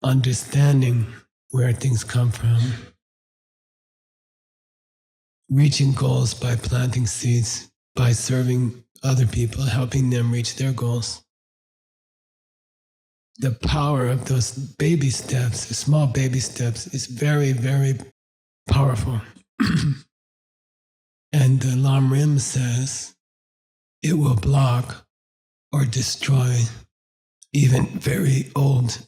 understanding where things come from, reaching goals by planting seeds, by serving other people, helping them reach their goals. The power of those baby steps, small baby steps, is very, very powerful. And the Lam Rim says it will block or destroy even very old,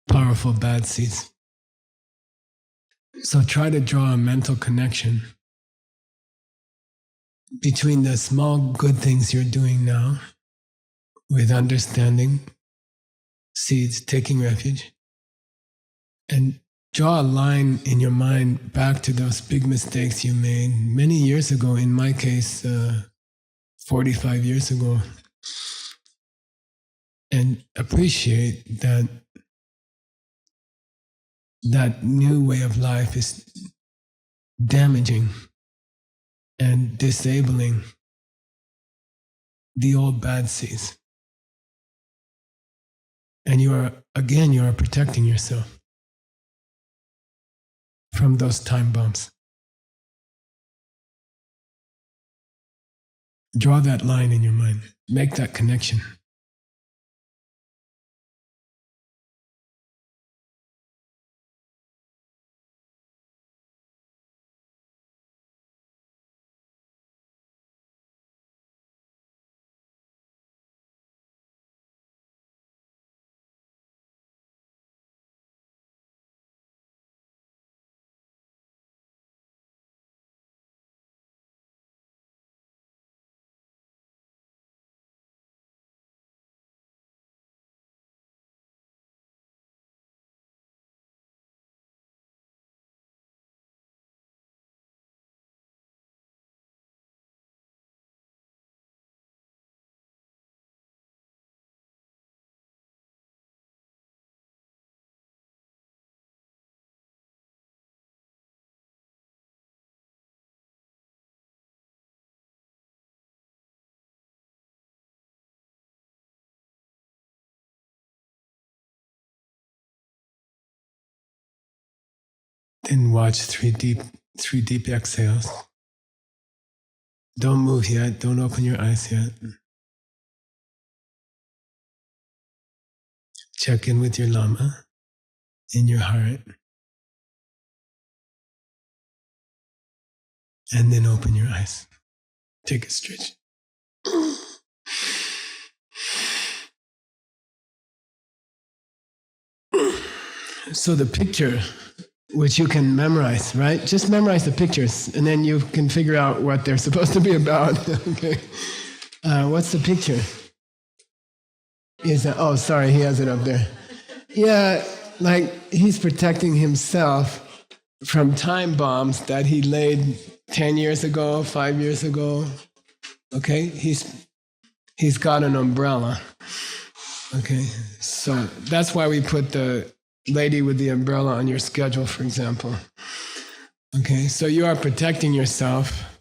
powerful bad seeds. So try to draw a mental connection between the small good things you're doing now with understanding, seeds, taking refuge, and draw a line in your mind back to those big mistakes you made many years ago, in my case, 45 years ago, and appreciate that that new way of life is damaging and disabling the old bad seeds. And you are protecting yourself from those time bombs. Draw that line in your mind. Make that connection. Then watch three deep exhales. Don't move yet. Don't open your eyes yet. Check in with your Lama in your heart. And then open your eyes. Take a stretch. So the picture, which you can memorize, right? Just memorize the pictures, and then you can figure out what they're supposed to be about. Okay. What's the picture? Oh, sorry, he has it up there. Yeah, like he's protecting himself from time bombs that he laid 10 years ago, 5 years ago. Okay, he's got an umbrella. Okay, so that's why we put the lady with the umbrella on your schedule, for example. Okay, so you are protecting yourself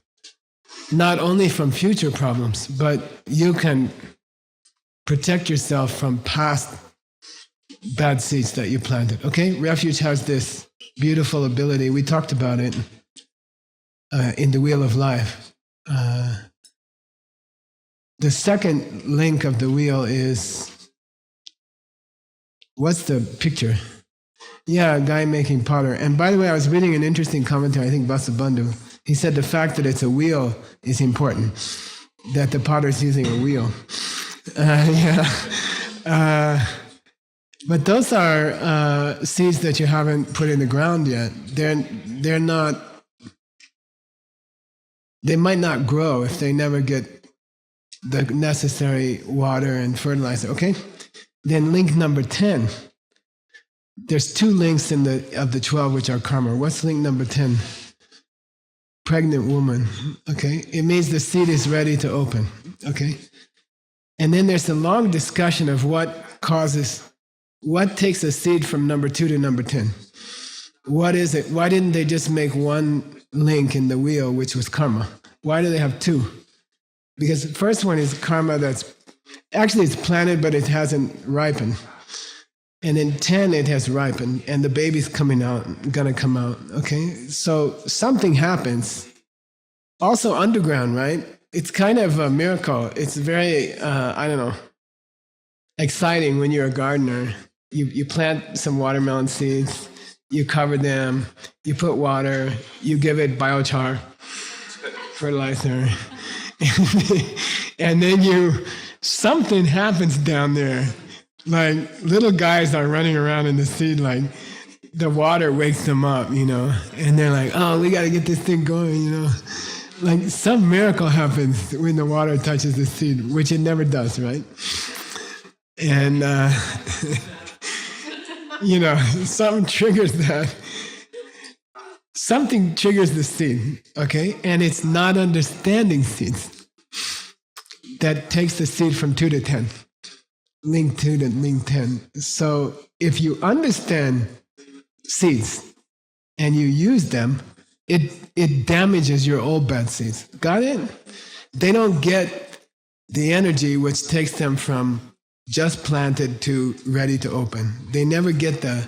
not only from future problems, but you can protect yourself from past bad seeds that you planted. Okay, Refuge has this beautiful ability. We talked about it in the Wheel of Life. The second link of the wheel is, what's the picture? Yeah, a guy making powder. And by the way, I was reading an interesting commentary, I think Vasubandhu. He said the fact that it's a wheel is important, that the potter's using a wheel. But those are seeds that you haven't put in the ground yet. They're not, they might not grow if they never get the necessary water and fertilizer, okay? Then link number 10. There's 2 links of the 12 which are karma. What's link number 10? Pregnant woman, okay? It means the seed is ready to open, okay? And then there's a long discussion of what takes a seed from number 2 to number 10. What is it? Why didn't they just make one link in the wheel, which was karma? Why do they have two? Because the first one is karma that's actually it's planted, but it hasn't ripened. And in 10, it has ripened, and the baby's coming out, gonna come out. Okay, so something happens. Also underground, right? It's kind of a miracle. It's very, I don't know, exciting when you're a gardener. You plant some watermelon seeds, you cover them, you put water, you give it biochar, fertilizer, and then something happens down there. Like little guys are running around in the seed, like the water wakes them up, and they're like, oh, we got to get this thing going, Like some miracle happens when the water touches the seed, which it never does, right? And, something triggers that. Something triggers the seed, okay? And it's not understanding seeds that takes the seed from 2 to 10. Link 2 to link 10. So if you understand seeds and you use them, it damages your old bad seeds. Got it? They don't get the energy which takes them from just planted to ready to open. They never get the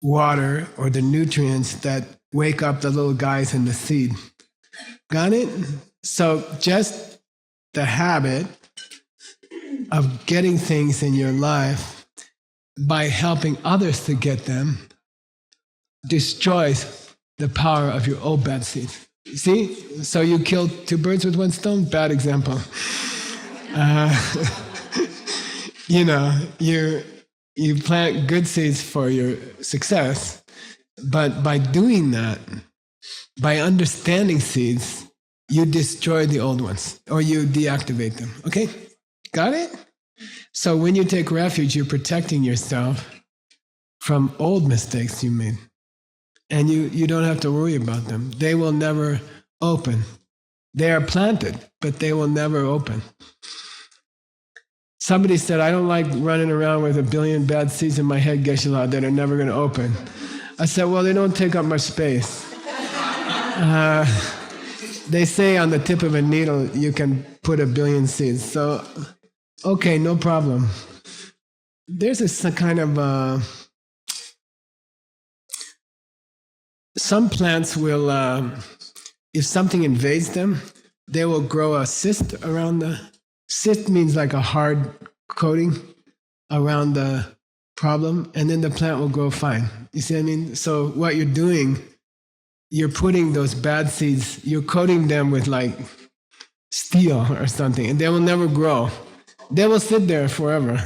water or the nutrients that wake up the little guys in the seed. Got it? So just the habit of getting things in your life by helping others to get them destroys the power of your old bad seeds. See? So you killed 2 birds with 1 stone? Bad example. You plant good seeds for your success, but by doing that, by understanding seeds, you destroy the old ones, or you deactivate them. Okay? Got it? So when you take refuge, you're protecting yourself from old mistakes you made. And you don't have to worry about them. They will never open. They are planted, but they will never open. Somebody said, I don't like running around with 1 billion bad seeds in my head, Geshe-la, that are never going to open. I said, well, they don't take up much space. They say on the tip of a needle, you can put 1 billion seeds. So, okay, no problem. There's a kind of... some plants will, if something invades them, they will grow a cyst around the... Cyst means like a hard coating around the problem, and then the plant will grow fine. You see what I mean? So what you're doing, you're putting those bad seeds, you're coating them with like steel or something, and they will never grow. They will sit there forever,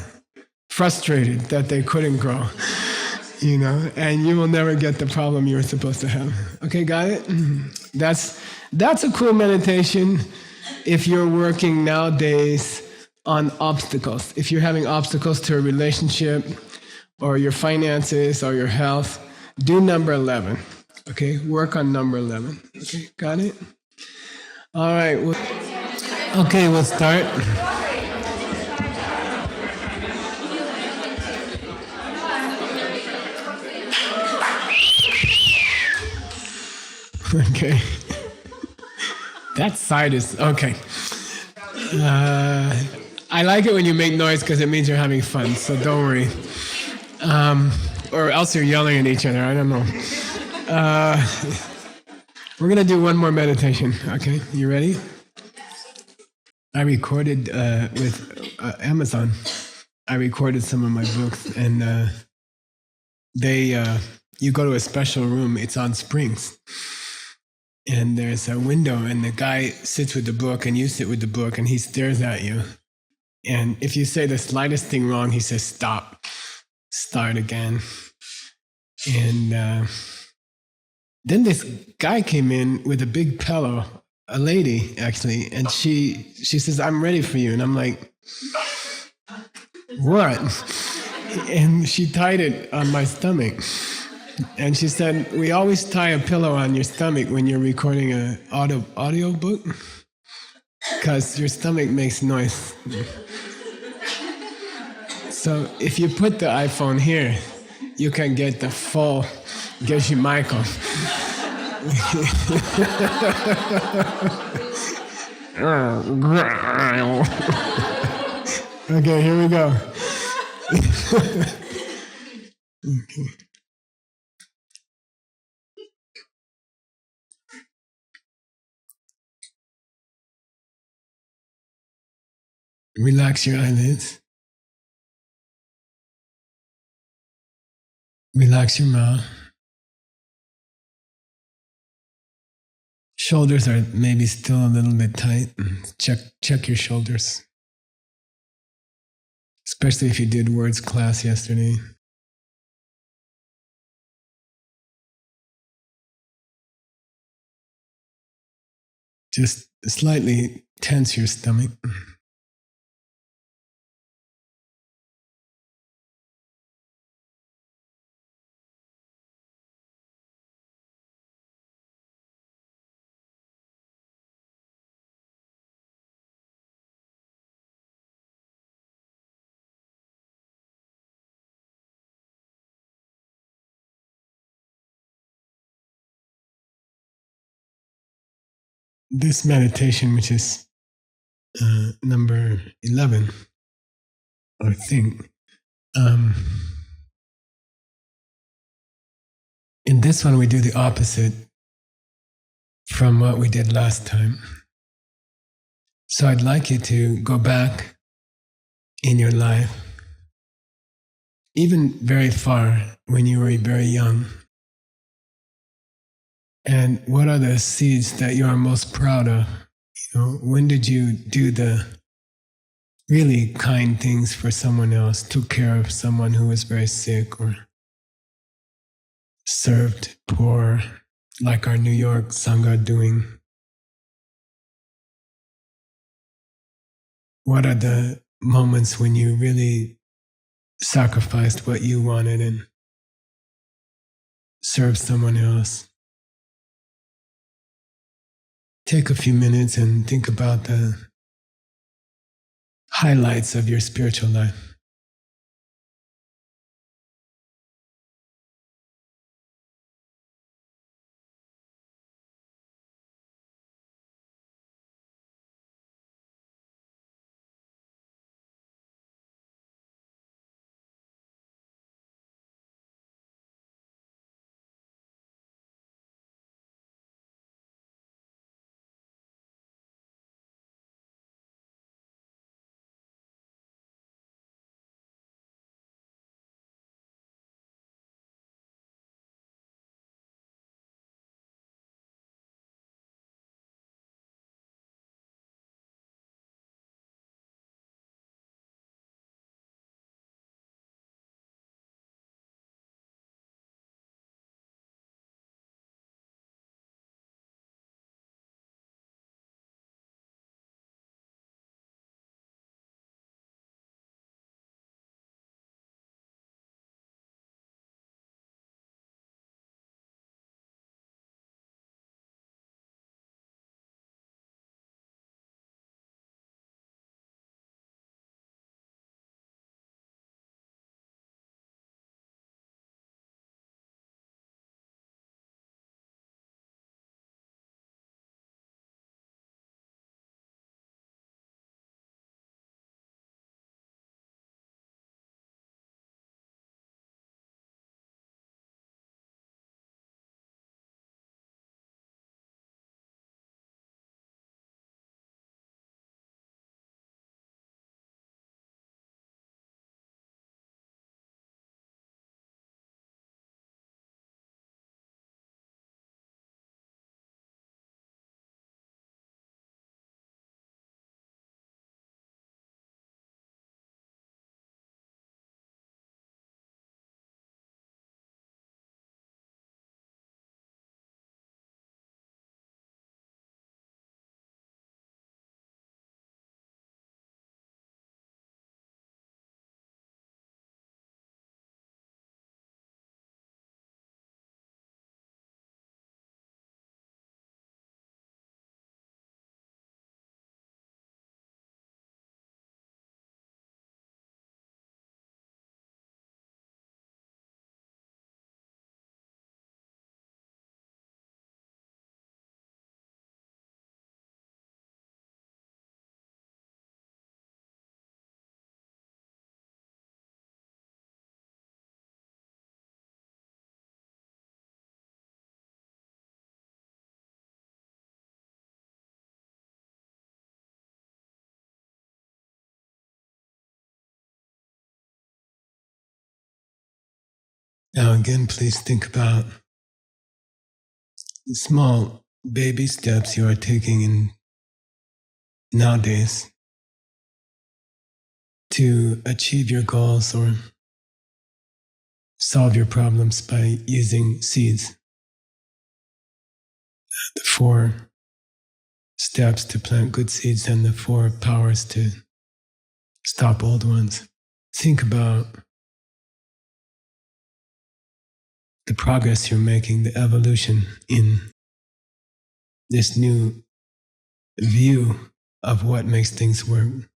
frustrated that they couldn't grow, and you will never get the problem you were supposed to have. Okay, got it? That's a cool meditation if you're working nowadays on obstacles. If you're having obstacles to a relationship or your finances or your health, do number 11. Okay, work on number 11. Okay, got it? All right. Okay, we'll start. Okay. That side is, okay. I like it when you make noise because it means you're having fun, so don't worry. Or else you're yelling at each other, I don't know. We're going to do one more meditation, okay? You ready? I recorded with Amazon. I recorded some of my books, and you go to a special room, it's on springs. And there's a window, and the guy sits with the book, and you sit with the book, and he stares at you. And if you say the slightest thing wrong, he says, stop, start again. And then this guy came in with a big pillow, a lady, actually, and she says, I'm ready for you. And I'm like, what? And she tied it on my stomach. And she said, we always tie a pillow on your stomach when you're recording an audio book, because your stomach makes noise. So if you put the iPhone here, you can get the full Geshe Michael. Okay, here we go. Okay. Relax your eyelids. Relax your mouth. Shoulders are maybe still a little bit tight. Check your shoulders. Especially if you did words class yesterday. Just slightly tense your stomach. This meditation, which is number 11, I think, in this one we do the opposite from what we did last time. So I'd like you to go back in your life, even very far when you were very young. And what are the seeds that you are most proud of? You know, when did you do the really kind things for someone else, took care of someone who was very sick, or served poor, like our New York Sangha doing? What are the moments when you really sacrificed what you wanted and served someone else? Take a few minutes and think about the highlights of your spiritual life. Now, again, please think about the small baby steps you are taking in nowadays to achieve your goals or solve your problems by using seeds. The 4 steps to plant good seeds and the 4 powers to stop old ones. Think about the progress you're making, the evolution in this new view of what makes things work.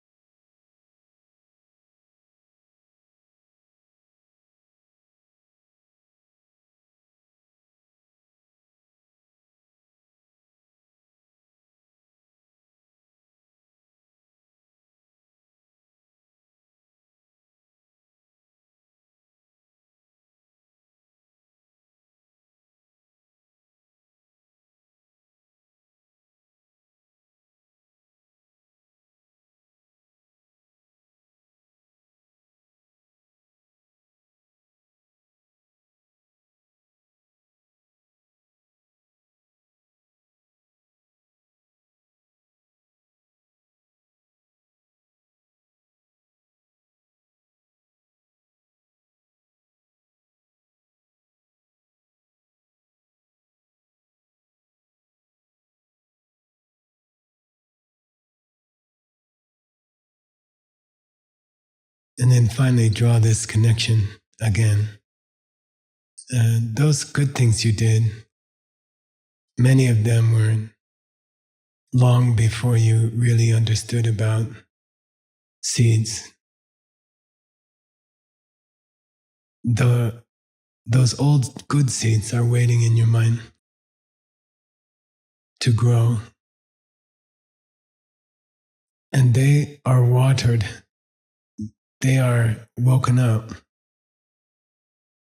And then finally, draw this connection again. Those good things you did, many of them were long before you really understood about seeds. Those old good seeds are waiting in your mind to grow, and they are watered, they are woken up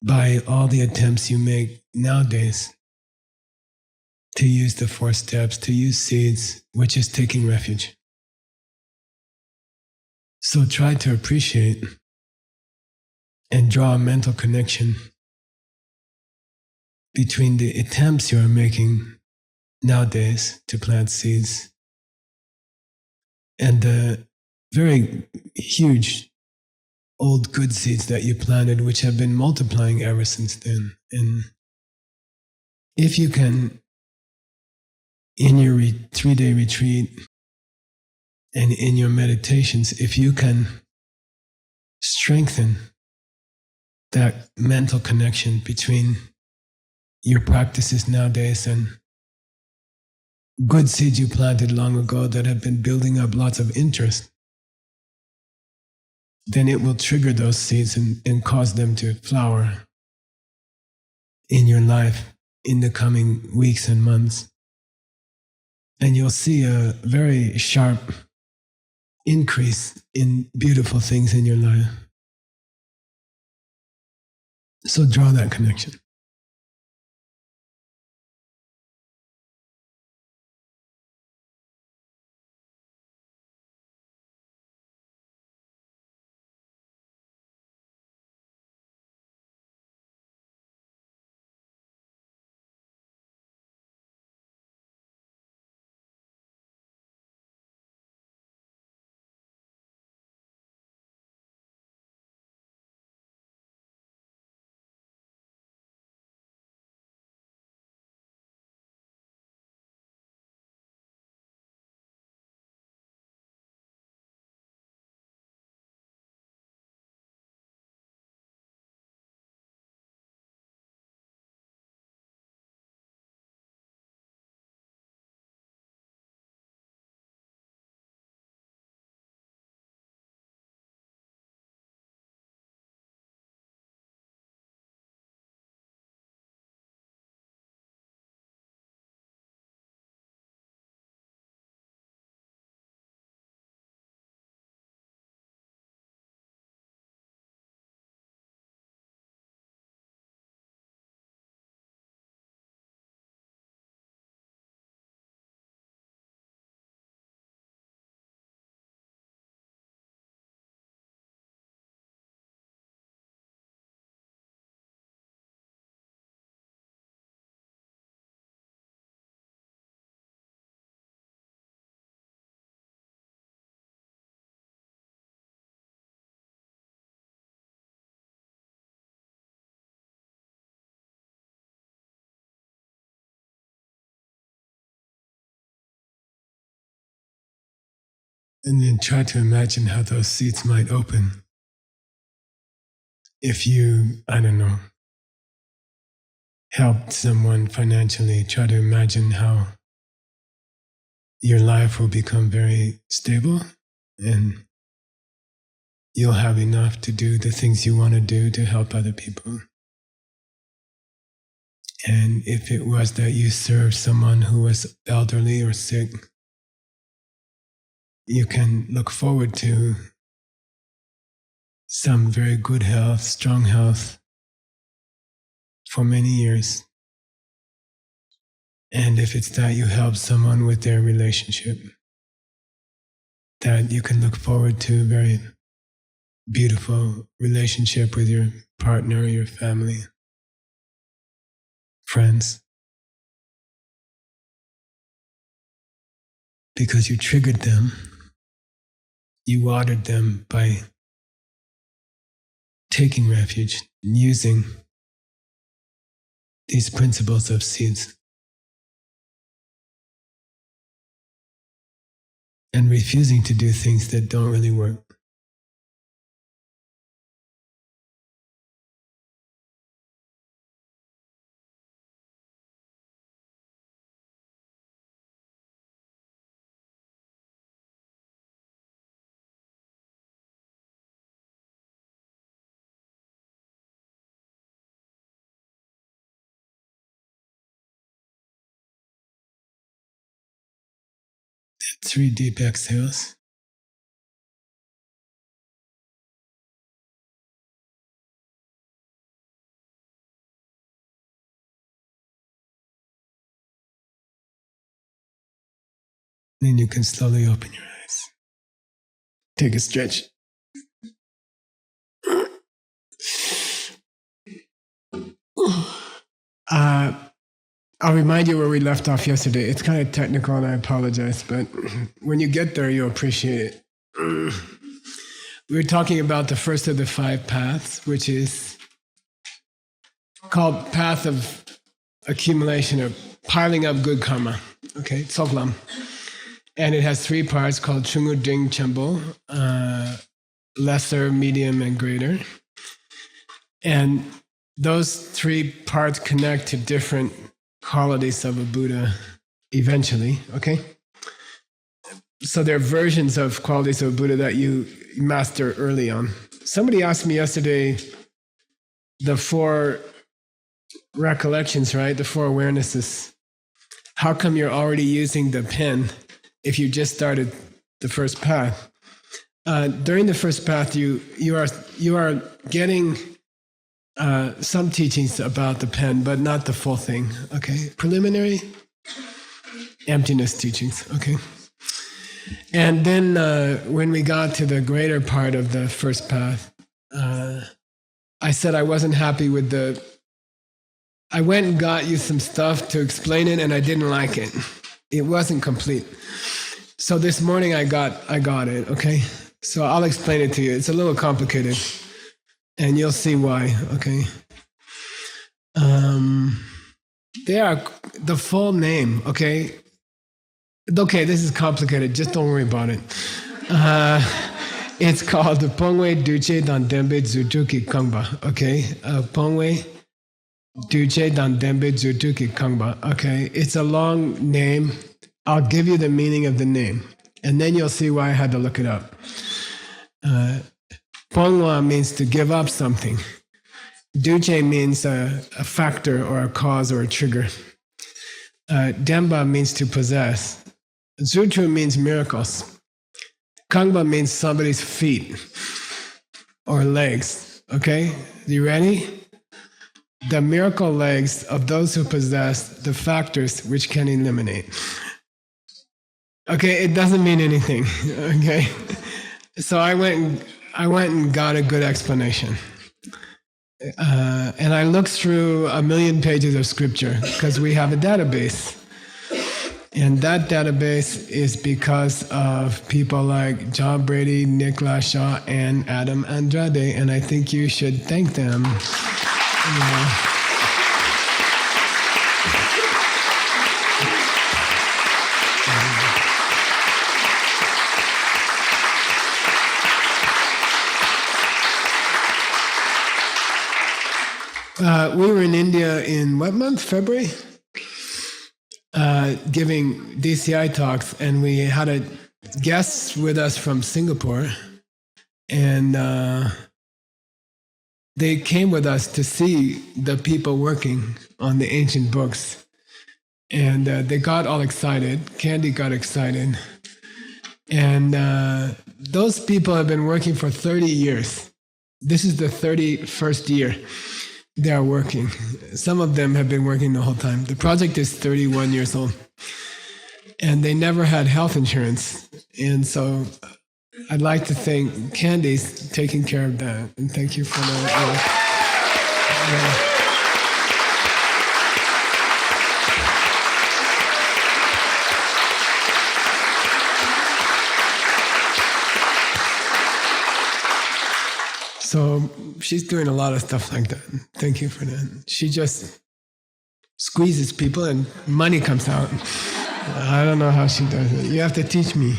by all the attempts you make nowadays to use the 4 steps, to use seeds, which is taking refuge. So try to appreciate and draw a mental connection between the attempts you are making nowadays to plant seeds and the very huge old good seeds that you planted, which have been multiplying ever since then. And if you can, in your 3-day retreat and in your meditations, if you can strengthen that mental connection between your practices nowadays and good seeds you planted long ago that have been building up lots of interest, then it will trigger those seeds and cause them to flower in your life in the coming weeks and months. And you'll see a very sharp increase in beautiful things in your life. So draw that connection. And then try to imagine how those seats might open. If you, I don't know, helped someone financially, try to imagine how your life will become very stable and you'll have enough to do the things you want to do to help other people. And if it was that you served someone who was elderly or sick, you can look forward to some very good health, strong health for many years. And if it's that you help someone with their relationship, that you can look forward to a very beautiful relationship with your partner, your family, friends. Because you triggered them, you watered them by taking refuge, using these principles of seeds, and refusing to do things that don't really work. Three deep exhales. Then you can slowly open your eyes. Take a stretch. I'll remind you where we left off yesterday. It's kind of technical and I apologize, but when you get there, you'll appreciate it. We were talking about the first of the 5 paths, which is called path of accumulation or piling up good karma. Okay, Tsoklam. And it has 3 parts called Chungu Ding Chembo, lesser, medium, and greater. And those 3 parts connect to different qualities of a Buddha eventually, okay? So there are versions of qualities of a Buddha that you master early on. Somebody asked me yesterday the 4 recollections, right? The 4 awarenesses. How come you're already using the pen if you just started the first path? During the first path, you are getting some teachings about the pen, but not the full thing. Okay, preliminary emptiness teachings. Okay, and then when we got to the greater part of the first path, I said I wasn't happy with the. I went and got you some stuff to explain it, and I didn't like it. It wasn't complete. So this morning I got it. Okay, so I'll explain it to you. It's a little complicated. And you'll see why, okay? They are the full name, okay? Okay, this is complicated, just don't worry about it. It's called the Pongwe Duche Dan Dembe Zutuki Kangba, okay? Pongwe Duche Dan Dembe Zutuki Kangba, okay? It's a long name. I'll give you the meaning of the name, and then you'll see why I had to look it up. Pongwa means to give up something. Duche means a factor or a cause or a trigger. Demba means to possess. Zutru means miracles. Kangba means somebody's feet or legs. Okay? You ready? The miracle legs of those who possess the factors which can eliminate. Okay, it doesn't mean anything. Okay? So I went and got a good explanation. And I looked through 1,000,000 pages of scripture because we have a database. And that database is because of people like John Brady, Nicholas Shaw, and Adam Andrade. And I think you should thank them. We were in India in what month? February? Giving DCI talks, and we had a guest with us from Singapore, and they came with us to see the people working on the ancient books. And they got all excited. Candy got excited. And those people have been working for 30 years. This is the 31st year they are working. Some of them have been working the whole time. The project is 31 years old. And they never had health insurance. And so I'd like to thank Candy's taking care of that. And thank you for that. So she's doing a lot of stuff like that. Thank you for that. She just squeezes people and money comes out. I don't know how she does it. You have to teach me.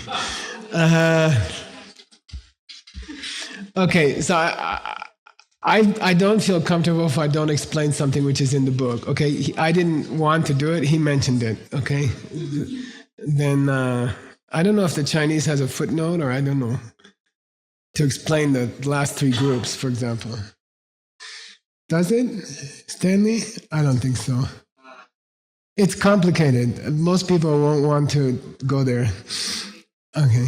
Okay, so I don't feel comfortable if I don't explain something which is in the book. Okay, I didn't want to do it. He mentioned it. Okay, then I don't know if the Chinese has a footnote, or I don't know, to explain the last three groups, for example. Does it, Stanley? I don't think so. It's complicated. Most people won't want to go there. Okay.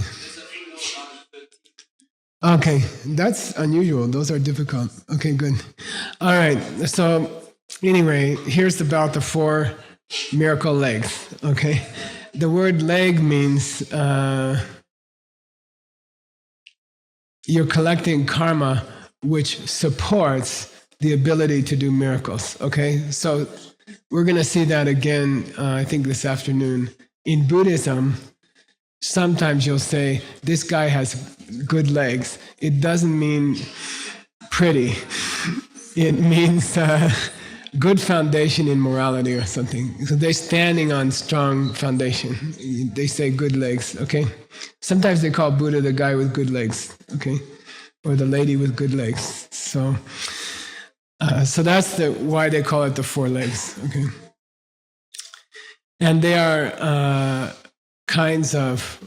Okay, that's unusual. Those are difficult. Okay, good. All right, so anyway, here's about the 4 miracle legs, okay? The word leg means you're collecting karma which supports the ability to do miracles, okay? So we're going to see that again, I think this afternoon. In Buddhism, sometimes you'll say, this guy has good legs. It doesn't mean pretty. It means good foundation in morality or something. So they're standing on strong foundation. They say good legs, okay? Sometimes they call Buddha the guy with good legs, okay? Or the lady with good legs. So that's why they call it the 4 legs, okay? And they are kinds of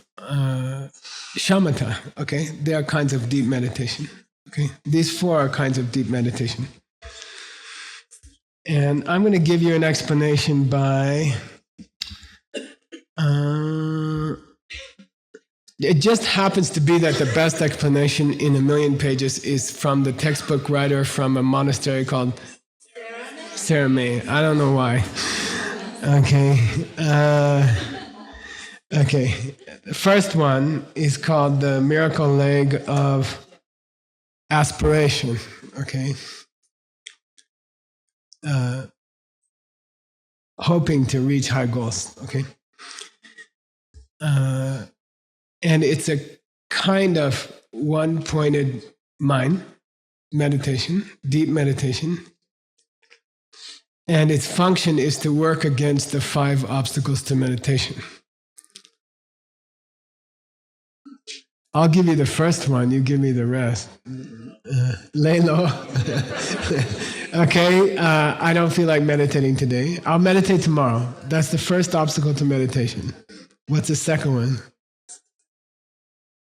shamatha, okay? They are kinds of deep meditation, okay? These 4 are kinds of deep meditation. And I'm going to give you an explanation by... it just happens to be that the best explanation in 1,000,000 pages is from the textbook writer from a monastery called Sarah May. I don't know why. Okay. Okay. The first one is called the miracle leg of aspiration. Okay. Hoping to reach high goals. Okay. And it's a kind of one-pointed mind meditation, deep meditation. And its function is to work against the 5 obstacles to meditation. I'll give you the first one, you give me the rest. Lay low. Okay, I don't feel like meditating today. I'll meditate tomorrow. That's the first obstacle to meditation. What's the second one?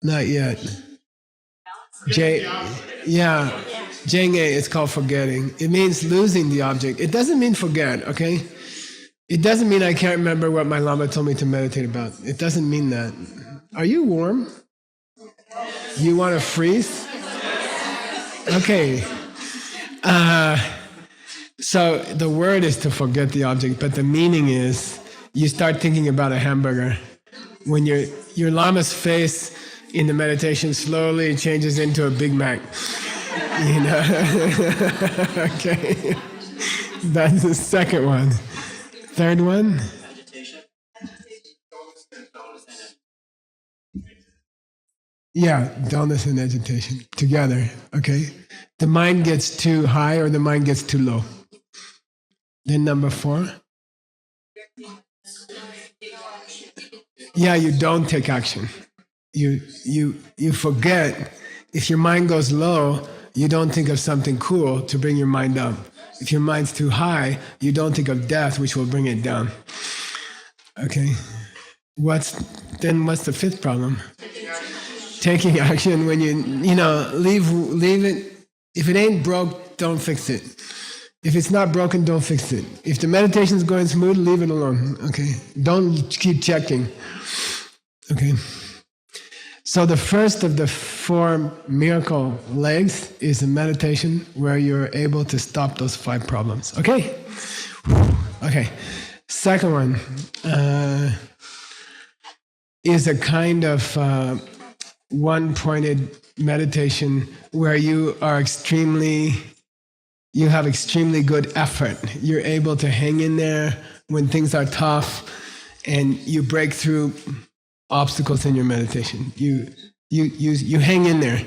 Not yet. Jenge, it's called forgetting. It means losing the object. It doesn't mean forget, okay? It doesn't mean I can't remember what my Lama told me to meditate about. It doesn't mean that. Are you warm? You want to freeze? Okay. So the word is to forget the object, but the meaning is you start thinking about a hamburger. When your Lama's face in the meditation slowly changes into a Big Mac. You know? Okay. That's the second one. Third one? Yeah, dullness and agitation together, okay? The mind gets too high or the mind gets too low. Then number 4? Yeah, you don't take action. You forget. If your mind goes low, you don't think of something cool to bring your mind up. If your mind's too high, you don't think of death, which will bring it down. Okay? What's the fifth problem? Taking action when leave it. If it ain't broke, don't fix it. If it's not broken, don't fix it. If the meditation's going smooth, leave it alone. Okay? Don't keep checking. Okay? So the first of the 4 miracle legs is a meditation where you're able to stop those 5 problems. Okay? Okay. Second one is a kind of one-pointed meditation where you have extremely good effort. You're able to hang in there when things are tough, and you break through obstacles in your meditation. You hang in there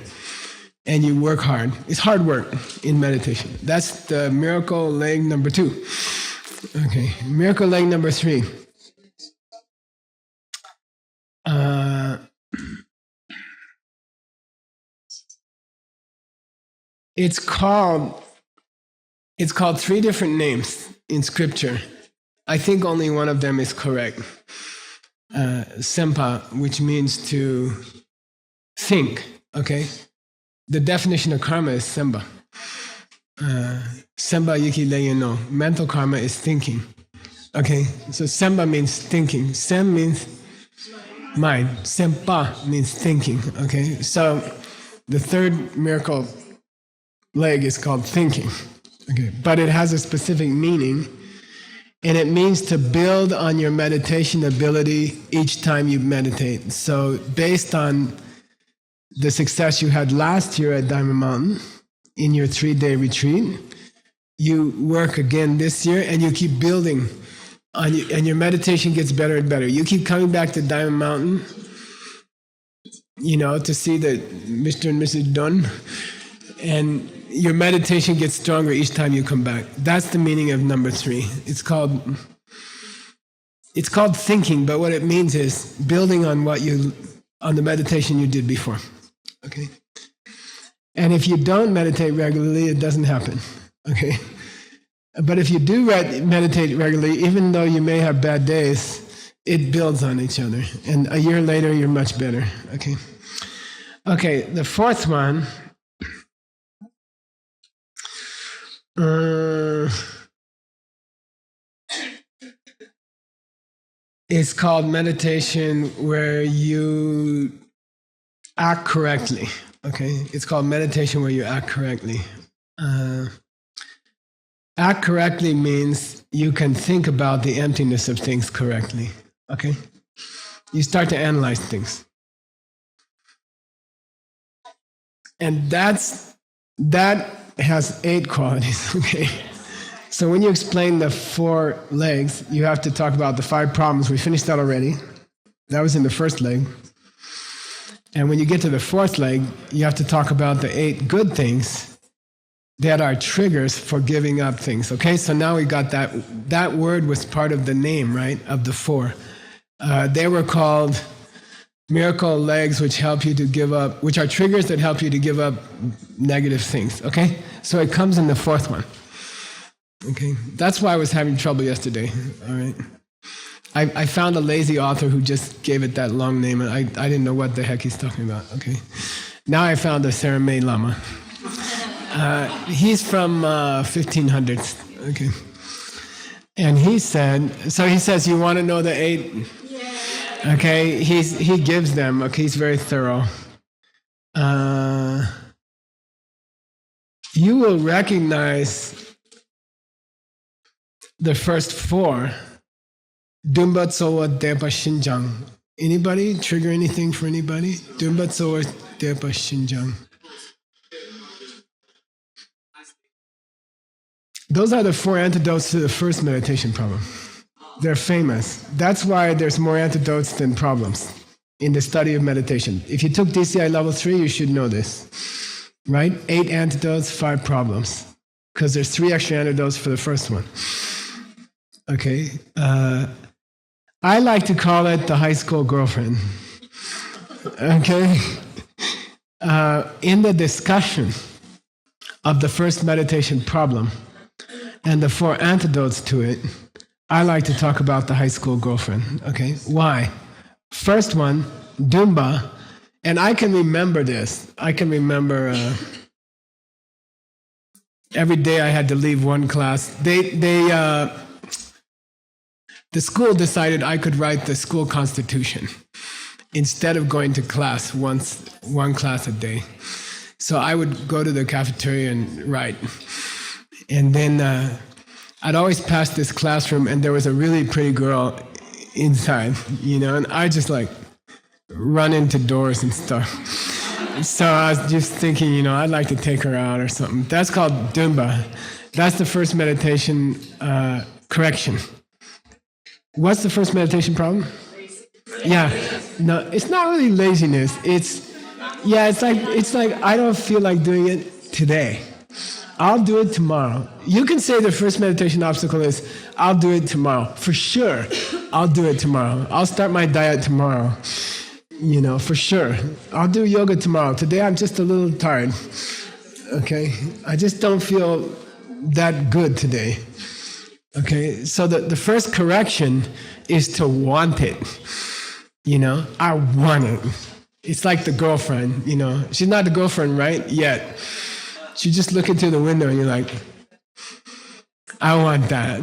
and you work hard. It's hard work in meditation. That's the miracle leg number 2. Okay, miracle leg number 3. It's called 3 different names in scripture. I think only one of them is correct. Sempa, which means to think, okay? The definition of karma is semba. Semba yiki leyeno. Mental karma is thinking. Okay? So semba means thinking. Sem means mind. Sempa means thinking. Okay? So the third miracle leg is called thinking. Okay? But it has a specific meaning. And it means to build on your meditation ability each time you meditate. So based on the success you had last year at Diamond Mountain in your 3-day retreat, you work again this year and you keep building on you, and your meditation gets better and better. You keep coming back to Diamond Mountain, to see the Mr. and Mrs. Dunn, and your meditation gets stronger each time you come back. That's the meaning of number 3. It's called thinking, but what it means is building on on the meditation you did before. Okay? And if you don't meditate regularly, it doesn't happen. Okay? But if you do meditate regularly, even though you may have bad days, it builds on each other. And a year later, you're much better. Okay? Okay, the 4th one it's called meditation where you act correctly. Okay, it's called meditation where you act correctly. Act correctly means you can think about the emptiness of things correctly. Okay, you start to analyze things, and that has 8 qualities. Okay. So when you explain the 4 legs, you have to talk about the 5 problems. We finished that already. That was in the first leg. And when you get to the 4th leg, you have to talk about the 8 good things that are triggers for giving up things. Okay, so now we got that. That word was part of the name, right, of the 4. They were called miracle legs, which help you to give up, which are triggers that help you to give up negative things. Okay, so it comes in the 4th one. Okay, that's why I was having trouble yesterday. All right, I found a lazy author who just gave it that long name, and I didn't know what the heck he's talking about. Okay, now I found a Saramay Lama. He's from 1500s. Okay, and he says, you want to know the 8? Okay, he gives them. Okay, he's very thorough. You will recognize the first 4. Dumba Tsowa Depa Shinjang. Anybody? Trigger anything for anybody? Dumba Tsowa Depa Shinjang. Those are the 4 antidotes to the first meditation problem. They're famous. That's why there's more antidotes than problems in the study of meditation. If you took DCI level 3, you should know this, right? 8 antidotes, 5 problems, because there's 3 extra antidotes for the first one. Okay. I like to call it the high school girlfriend. Okay. In the discussion of the first meditation problem, and the 4 antidotes to it, I like to talk about the high school girlfriend. Okay, why? First one, Dumba, and I can remember this. I can remember every day I had to leave one class. The school decided I could write the school constitution instead of going to class one class a day. So I would go to the cafeteria and write. And then I'd always pass this classroom, and there was a really pretty girl inside, and I just like run into doors and stuff. So I was just thinking, I'd like to take her out or something. That's called Dumba. That's the first meditation correction. What's the first meditation problem? Yeah, no, it's not really laziness. It's like I don't feel like doing it today. I'll do it tomorrow. You can say the first meditation obstacle is, I'll do it tomorrow. For sure, I'll do it tomorrow. I'll start my diet tomorrow. For sure. I'll do yoga tomorrow. Today I'm just a little tired. Okay? I just don't feel that good today. Okay? So the first correction is to want it. I want it. It's like the girlfriend, She's not the girlfriend, right? Yet. You just look into the window and you're like, I want that.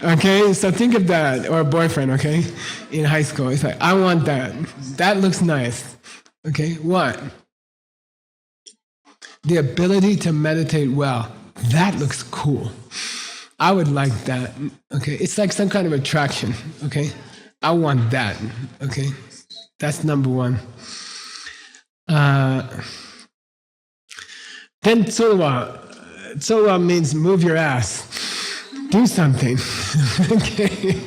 Okay? So think of that, or a boyfriend, okay? In high school. It's like, I want that. That looks nice. Okay? What? The ability to meditate well. That looks cool. I would like that. Okay? It's like some kind of attraction. Okay? I want that. Okay? That's number one. Then tsuwa. Tsuwa means move your ass. Do something. Okay?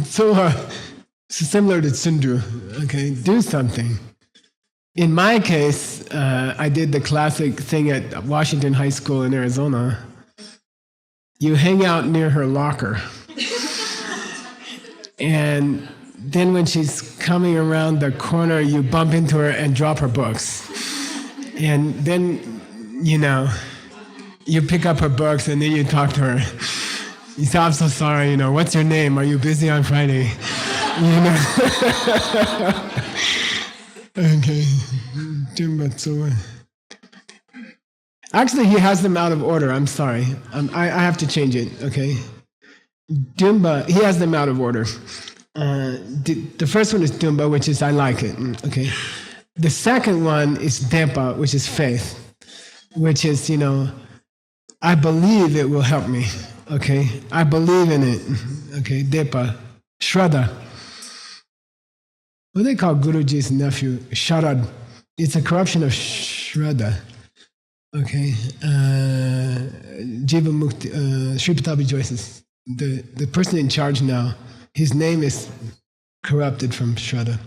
Tsuwa is similar to tsundru. Okay? Do something. In my case, I did the classic thing at Washington High School in Arizona. You hang out near her locker. And then when she's coming around the corner, you bump into her and drop her books. And then, you pick up her books and then you talk to her. You say, I'm so sorry, what's your name? Are you busy on Friday? Okay. Actually, he has them out of order. I'm sorry. I have to change it, okay? Dumba, he has them out of order. The first one is Dumba, which is I like it, okay? The second one is Dempa, which is faith, which is, I believe it will help me, okay? I believe in it, okay? Dempa. Shraddha. What do they call Guruji's nephew? Sharad. It's a corruption of Shraddha, okay? Jiva Mukti, Sripatabhi Joyce's. The person in charge now, his name is corrupted from Shraddha.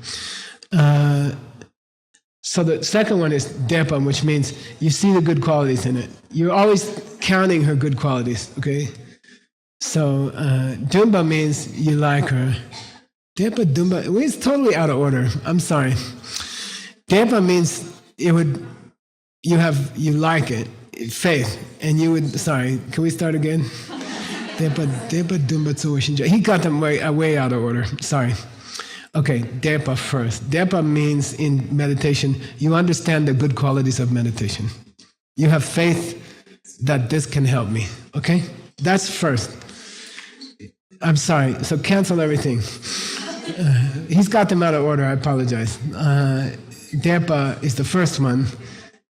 So the second one is Dempa, which means you see the good qualities in it. You're always counting her good qualities, okay? So Dumba means you like her. Dempa, Dumba, it's totally out of order. I'm sorry. Dempa means you like it, faith, and you would, sorry, can we start again? Dempa, Dumba, Tsuwa, Shinja. He got them way out of order, sorry. Okay, Dempa first. Dempa means in meditation, you understand the good qualities of meditation. You have faith that this can help me, okay? That's first. I'm sorry, so cancel everything. He's got them out of order, I apologize. Dempa is the first one,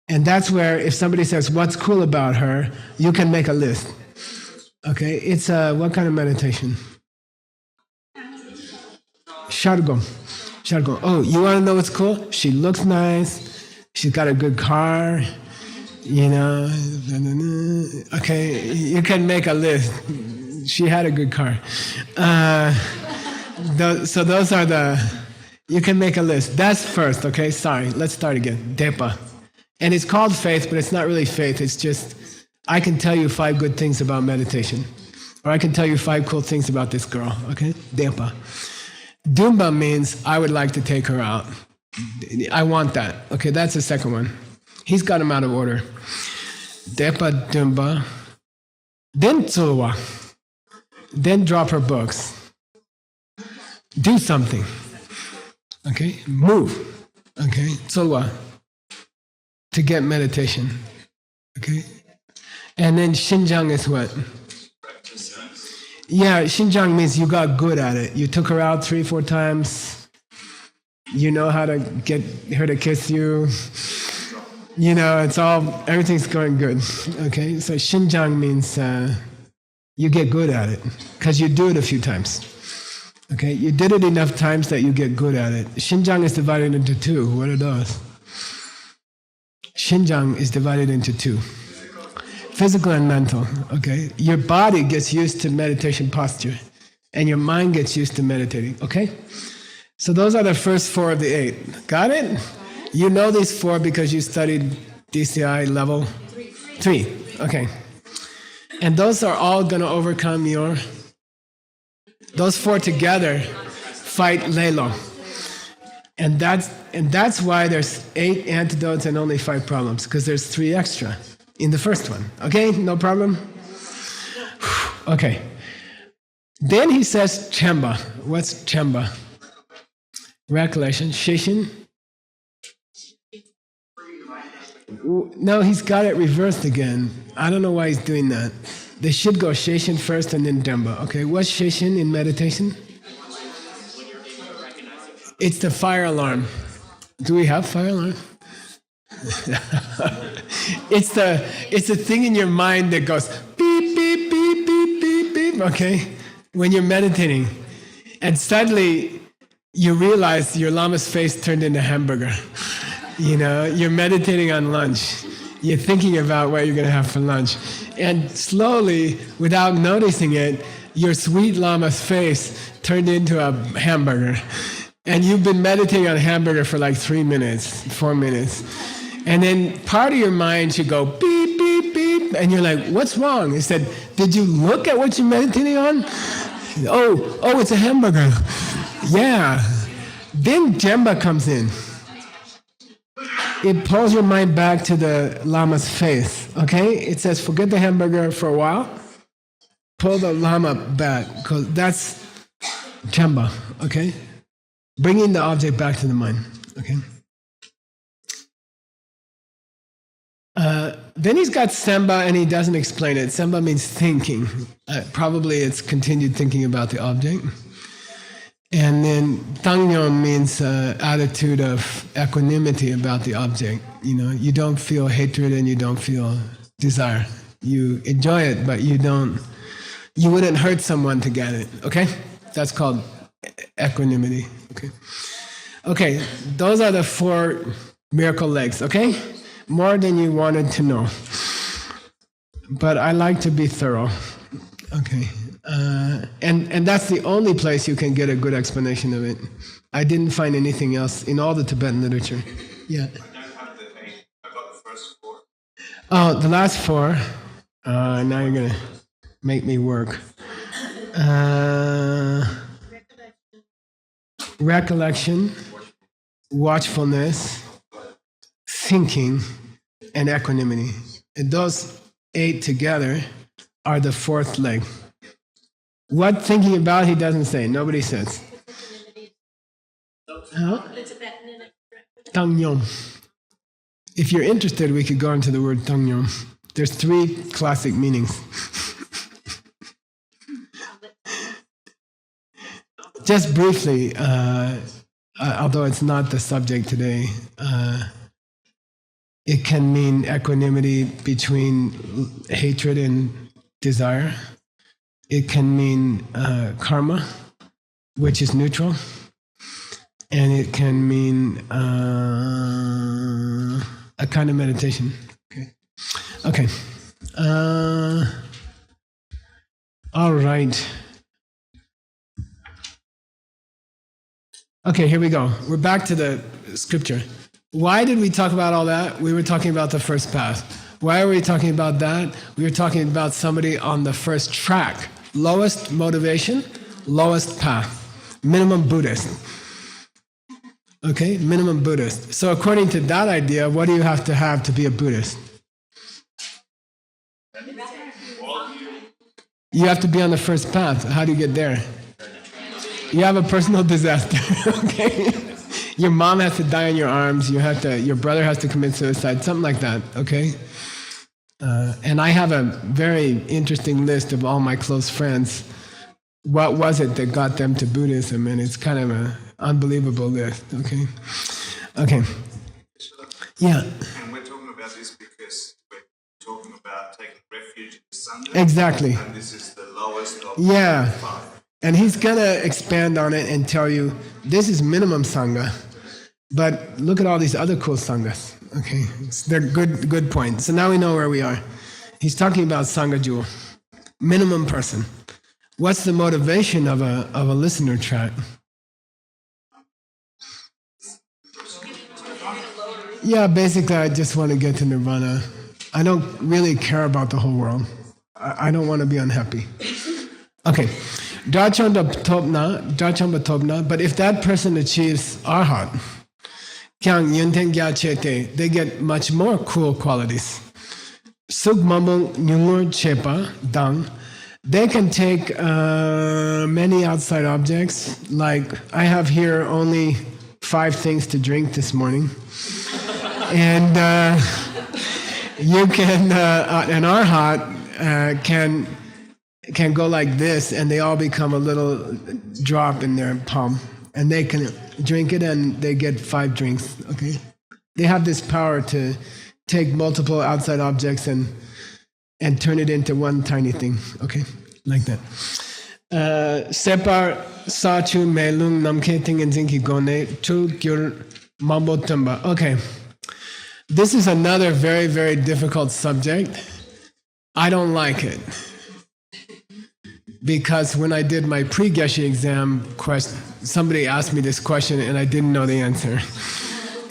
and that's where if somebody says, what's cool about her, you can make a list. Okay, it's what kind of meditation? Shargom. Oh, you want to know what's cool? She looks nice. She's got a good car. Okay, you can make a list. She had a good car. So those are you can make a list. That's first, okay? Sorry, let's start again. Dempa. And it's called faith, but it's not really faith. It's just, I can tell you 5 good things about meditation. Or I can tell you 5 cool things about this girl, okay? Dempa. Dumba means I would like to take her out. I want that. Okay, that's the second one. He's got them out of order. Dempa, Dumba. then tsulwa, then drop her books. Do something. Okay? Move. Okay? Tsulwa. To get meditation. Okay? And then Shinjang is what? Yeah, Shinjang means you got good at it. You took her out 3-4 times. You know how to get her to kiss you. You know, everything's going good. Okay? So Shinjang means you get good at it because you do it a few times. Okay? You did it enough times that you get good at it. Shinjang is divided into two. What are those? Shinjang is divided into two. Physical and mental, okay? Your body gets used to meditation posture, and your mind gets used to meditating, okay? So those are the first 4 of the 8. Got it? You know these 4 because you studied DCI level 3. Okay. And those are all going to overcome those 4 together fight Lelo. And that's why there's 8 antidotes and only 5 problems, because there's 3 extra in the first one. Okay, no problem? Okay. Then he says Chemba. What's Chemba? Recollection. Shishin? No, he's got it reversed again. I don't know why he's doing that. They should go Shishin first and then Demba. Okay, what's Shishin in meditation? It's the fire alarm. Do we have fire alarm? It's the thing in your mind that goes beep, beep, beep, beep, beep, beep, okay? When you're meditating. And suddenly you realize your lama's face turned into hamburger. You know, you're meditating on lunch. You're thinking about what you're going to have for lunch. And slowly, without noticing it, your sweet lama's face turned into a hamburger. And you've been meditating on hamburger for like 3 minutes, 4 minutes. And then part of your mind should go beep, beep, beep. And you're like, what's wrong? It said, did you look at what you're meditating on? Oh, it's a hamburger. Yeah. Then Jemba comes in. It pulls your mind back to the lama's face, okay? It says, forget the hamburger for a while. Pull the lama back, because that's Jemba, okay? Bringing the object back to the mind, okay? Then he's got Semba, and he doesn't explain it. Semba means thinking. Probably it's continued thinking about the object. And then Tangnyon means attitude of equanimity about the object. You know, you don't feel hatred and you don't feel desire. You enjoy it, but you wouldn't hurt someone to get it, okay? That's called equanimity, okay? Okay, those are the 4 miracle legs, okay? More than you wanted to know. But I like to be thorough, okay? And that's the only place you can get a good explanation of it. I didn't find anything else in all the Tibetan literature. Yeah. I don't have the 8. I got the first 4. Oh, the last 4. Now you're going to make me work. Recollection, watchfulness, thinking, and equanimity. And those 8 together are the 4th leg. What thinking about, he doesn't say. Nobody says. Huh? Tangnyon. If you're interested, we could go into the word Tangnyon. There's 3 classic meanings. Just briefly, although it's not the subject today, it can mean equanimity between hatred and desire. It can mean karma, which is neutral. And it can mean a kind of meditation. Okay. All right. Okay, here we go. We're back to the scripture. Why did we talk about all that? We were talking about the first path. Why are we talking about that? We were talking about somebody on the first track. Lowest motivation, lowest path. Minimum Buddhist. Okay, minimum Buddhist. So according to that idea, what do you have to be a Buddhist? You have to be on the first path. How do you get there? You have a personal disaster, okay? Your mom has to die in your arms. Your brother has to commit suicide, something like that, okay? And I have a very interesting list of all my close friends. What was it that got them to Buddhism? And it's kind of an unbelievable list, okay? Okay. Yeah. And we're talking about this because we're talking about taking refuge in the Sangha. Exactly. And this is the lowest of Yeah. the five. And he's going to expand on it and tell you, this is minimum Sangha, but look at all these other cool Sanghas. Okay, they're good points. So now we know where we are. He's talking about Sangha Jewel, minimum person. What's the motivation of a listener track? Yeah, basically I just want to get to Nirvana. I don't really care about the whole world. I don't want to be unhappy. Okay, Drachamba Topna, but if that person achieves Arhat, Kyang Yenten Gya Chete, they get much more cool qualities. Suk Mamung Nyungur Chepa, Dang, they can take many outside objects, like I have here only 5 things to drink this morning. And you can, an Arhat can go like this, and they all become a little drop in their palm. And they can drink it, and they get 5 drinks, okay? They have this power to take multiple outside objects and turn it into one tiny thing, okay? Like that. Separ Sachu Melung Namke Ting Zinki Gone Chul Gyur Mambo Tumba. Okay. This is another very, very difficult subject. I don't like it. Because when I did my pre-Geshe exam, somebody asked me this question and I didn't know the answer.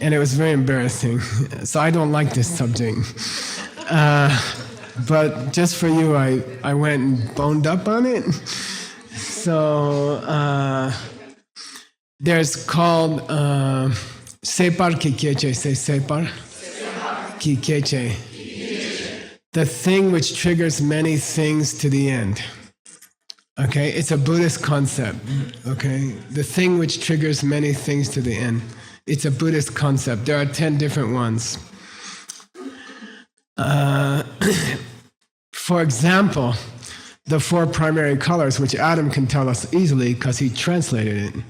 And it was very embarrassing. So I don't like this subject. But just for you, I went and boned up on it. So there's called Separ Kikeche. Say Separ Kikeche. The thing which triggers many things to the end. Okay, it's a Buddhist concept. Okay, the thing which triggers many things to the end. It's a Buddhist concept. There are 10 different ones. For example, the 4 primary colors, which Adam can tell us easily because he translated it.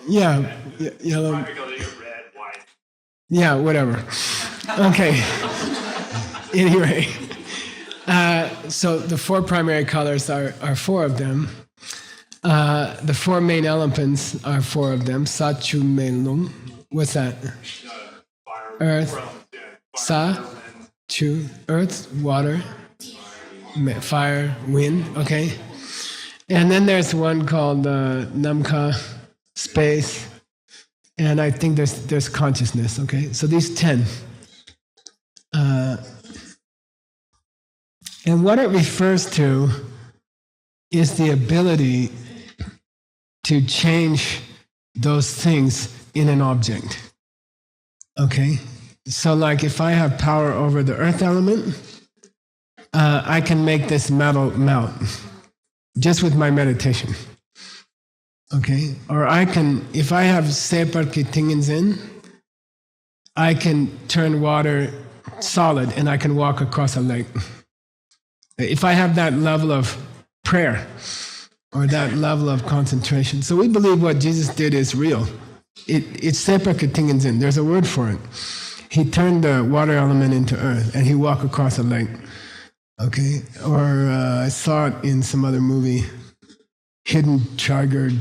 Yeah, yellow. Red, white. Yeah, whatever. Okay. Anyway, so the 4 primary colors are 4 of them. The 4 main elements are 4 of them. Sachu Melum. What's that? Earth. Sa. Chu. Earth. Water. Fire. Wind. Okay. And then there's one called Namka. Space. And I think there's consciousness. Okay. So these 10. And what it refers to is the ability to change those things in an object. Okay? So like if I have power over the earth element, I can make this metal melt just with my meditation. Okay? Or I can, if I have Separ Kitingen Zen, I can turn water solid and I can walk across a lake. If I have that level of prayer or that level of concentration. So we believe what Jesus did is real. It's Separ Kitingen Zen. There's a word for it. He turned the water element into earth and he walked across a lake. Okay? Or I saw it in some other movie. Hidden Tiger,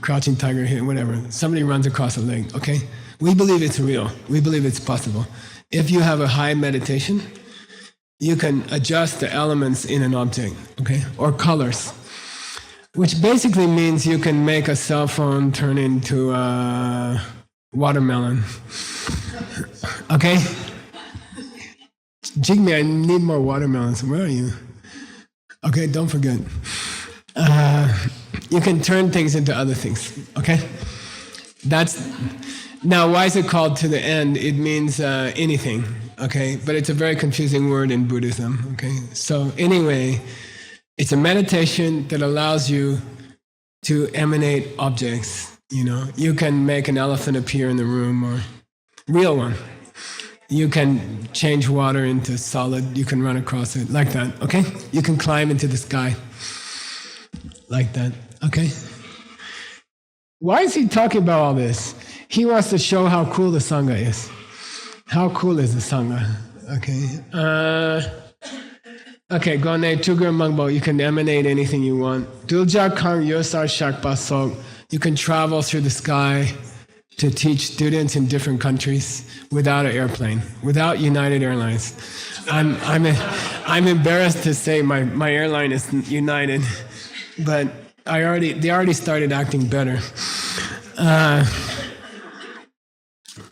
Crouching Tiger, whatever. Somebody runs across a lake, okay? We believe it's real. We believe it's possible. If you have a high meditation, you can adjust the elements in an object, okay? Or colors, which basically means you can make a cell phone turn into a watermelon, okay? Jigme, I need more watermelons. Where are you? Okay, don't forget. You can turn things into other things, okay? Now, why is it called to the end? It means anything, okay? But it's a very confusing word in Buddhism, okay? So anyway, it's a meditation that allows you to emanate objects, you know? You can make an elephant appear in the room, or real one. You can change water into solid, you can run across it, like that, okay? You can climb into the sky, like that, okay? Why is he talking about all this? He wants to show how cool the Sangha is. How cool is the Sangha? Okay. Okay, Gone Tugur Mangbo, you can emanate anything you want. Dulja Kang Yosar Shakpa Sok, you can travel through the sky to teach students in different countries without an airplane, without United Airlines. I'm embarrassed to say my airline is United, but they already started acting better.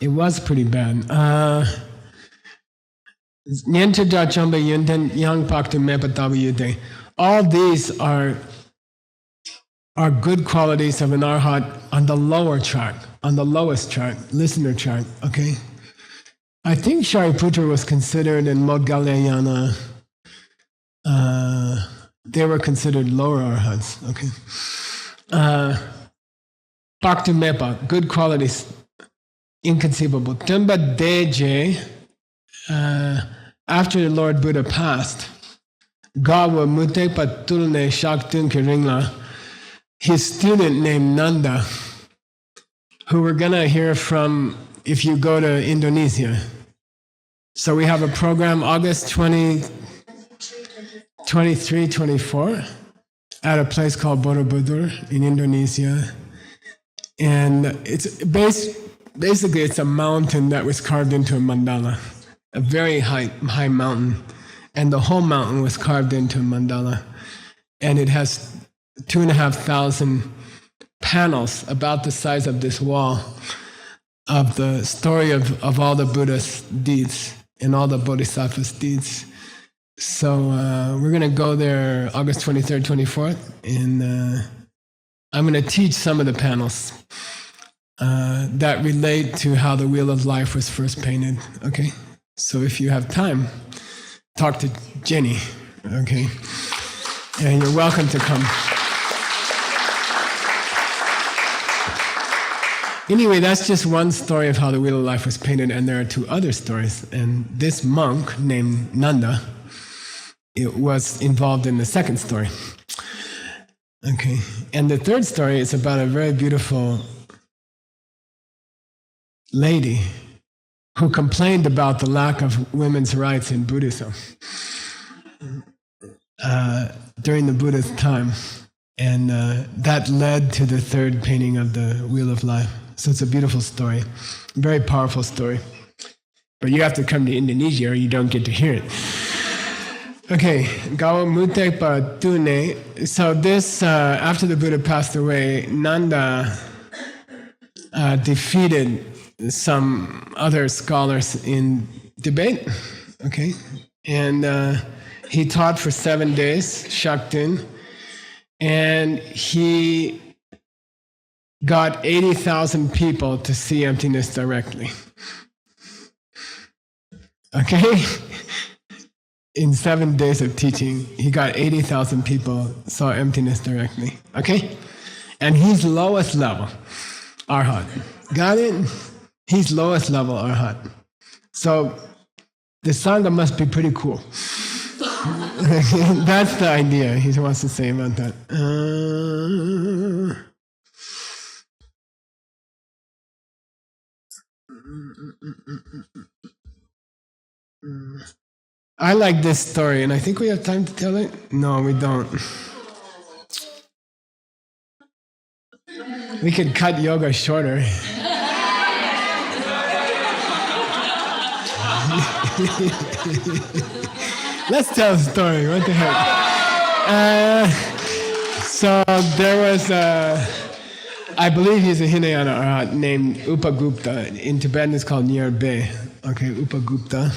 It was pretty bad. All these are good qualities of an arhat on the lower track, on the lowest track, listener track, okay? I think Shariputra was considered in Modgalayana, they were considered lower arhats, okay? Bhakti Mepa, good qualities, inconceivable. Tumba Deje, after the Lord Buddha passed, Gawa Mutepa Tulne Shaktun Kiringla, his student named Nanda, who we're going to hear from if you go to Indonesia. So we have a program August 23, 24 at a place called Borobudur in Indonesia. And it's basically it's a mountain that was carved into a mandala, a very high mountain. And the whole mountain was carved into a mandala. And it has 2,500 panels about the size of this wall of the story of all the Buddha's deeds and all the Bodhisattvas' deeds. So we're going to go there August 23rd, 24th, and I'm going to teach some of the panels that relate to how the Wheel of Life was first painted, okay? So if you have time, talk to Jenny, okay? And you're welcome to come. Anyway, that's just one story of how the Wheel of Life was painted, and there are two other stories. And this monk named Nanda, it was involved in the second story. Okay, and the third story is about a very beautiful lady who complained about the lack of women's rights in Buddhism during the Buddha's time. And that led to the third painting of the Wheel of Life. So it's a beautiful story, very powerful story. But you have to come to Indonesia or you don't get to hear it. Okay, Gawa Mutepa Tune. So this, after the Buddha passed away, Nanda defeated some other scholars in debate, okay? And he taught for 7 days, Shaktun, and he got 80,000 people to see emptiness directly. Okay? In 7 days of teaching, he got 80,000 people saw emptiness directly. Okay? And he's lowest level, Arhat. Got it? He's lowest level Arhat. So the Sangha must be pretty cool. That's the idea he wants to say about that. I like this story, and I think we have time to tell it. No, we don't. We could cut yoga shorter. Let's tell a story. What the heck? So there was I believe he's a Hinayana named Upagupta. In Tibetan it's called Nyerbe. Okay, Upagupta.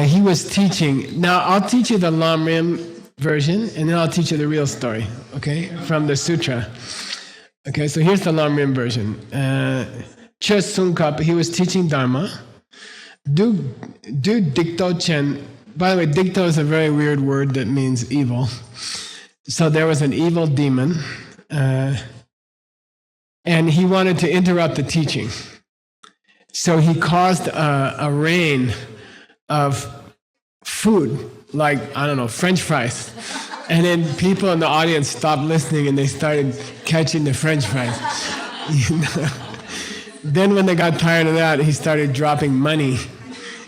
He was teaching. Now I'll teach you the Lamrim version, and then I'll teach you the real story, okay, from the sutra. Okay, so here's the Lamrim version. Che Sungkap, he was teaching Dharma. Du Dikto Chen, by the way, Dikto is a very weird word that means evil. So there was an evil demon, and he wanted to interrupt the teaching. So he caused a rain of food, like, I don't know, French fries. And then people in the audience stopped listening and they started catching the French fries. Then when they got tired of that, he started dropping money.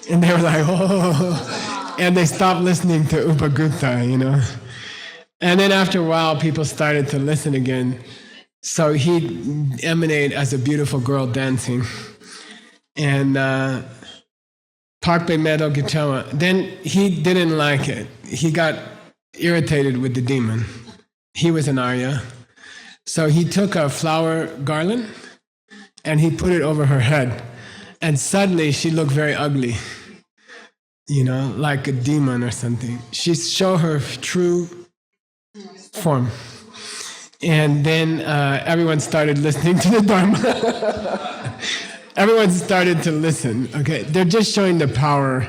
And they were like, oh. And they stopped listening to Upagupta, And then after a while, people started to listen again. So he emanated as a beautiful girl dancing. And Parkpe Meadow Gichawa, then he didn't like it. He got irritated with the demon. He was an Arya. So he took a flower garland and he put it over her head. And suddenly she looked very ugly, like a demon or something. She showed her true form. And then everyone started listening to the Dharma. Everyone started to listen, okay? They're just showing the power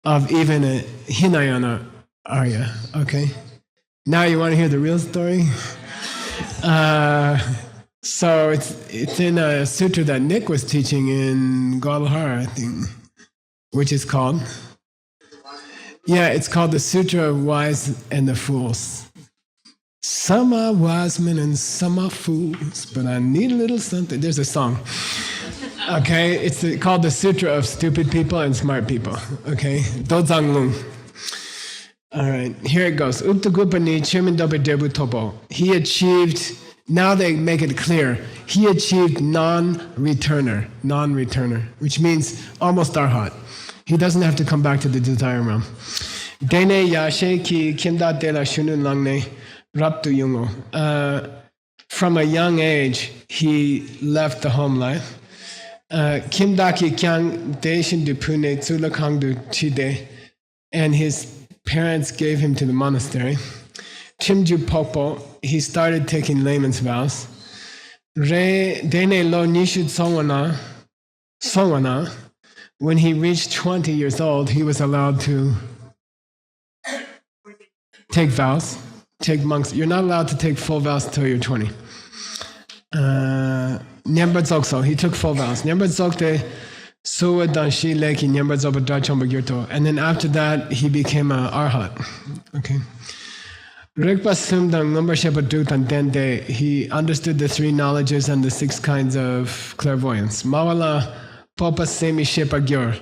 of even a Hinayana Arya, okay? Now you want to hear the real story? So it's in a sutra that Nick was teaching in Guadalajara, I think, which is called? Yeah, it's called the Sutra of Wise and the Fools. Some are wise men and some are fools, but I need a little something. There's a song. Okay, it's called the Sutra of Stupid People and Smart People. Okay, Dozang Lung. All right, here it goes. Uptagupani Chirmindope Debu Topo. He achieved, now they make it clear, he achieved non-returner, which means almost arhat. He doesn't have to come back to the desire realm. Dene Yashe ki Kimda de la Shunun Langne Raptu Yungo. From a young age, he left the home life. Kimdaki Kyang Deshin du Pune Tsulakang du Chide, and his parents gave him to the monastery. Chimju Popo, he started taking layman's vows. Re Dene Lo Nishud Songwana, when he reached 20 years old, he was allowed to take vows, take monks. You're not allowed to take full vows until you're 20. Nyambadzokso, he took full vows. Nyambadzokte Suwa Danshi Leki Nyambadzoba Dachomba. And then after that, he became an arhat. Okay. Rigpa Sumdang Numbashepa Dutan Dende, he understood the 3 knowledges and the 6 kinds of clairvoyance. Mawala Popa Semi Shepa Gyur,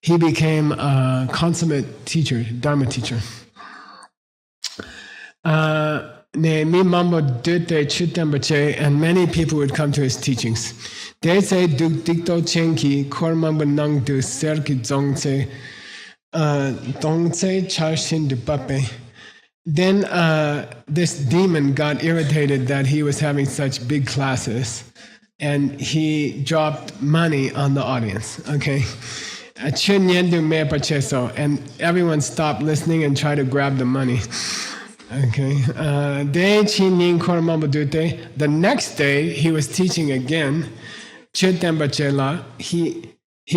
he became a consummate teacher, Dharma teacher. And many people would come to his teachings. They say dikto chenki kormamba nang du serki zongse dongse charshin du pape. Then this demon got irritated that he was having such big classes, and he dropped money on the audience. Okay, and everyone stopped listening and tried to grab the money. Okay. The next day, he was teaching again. He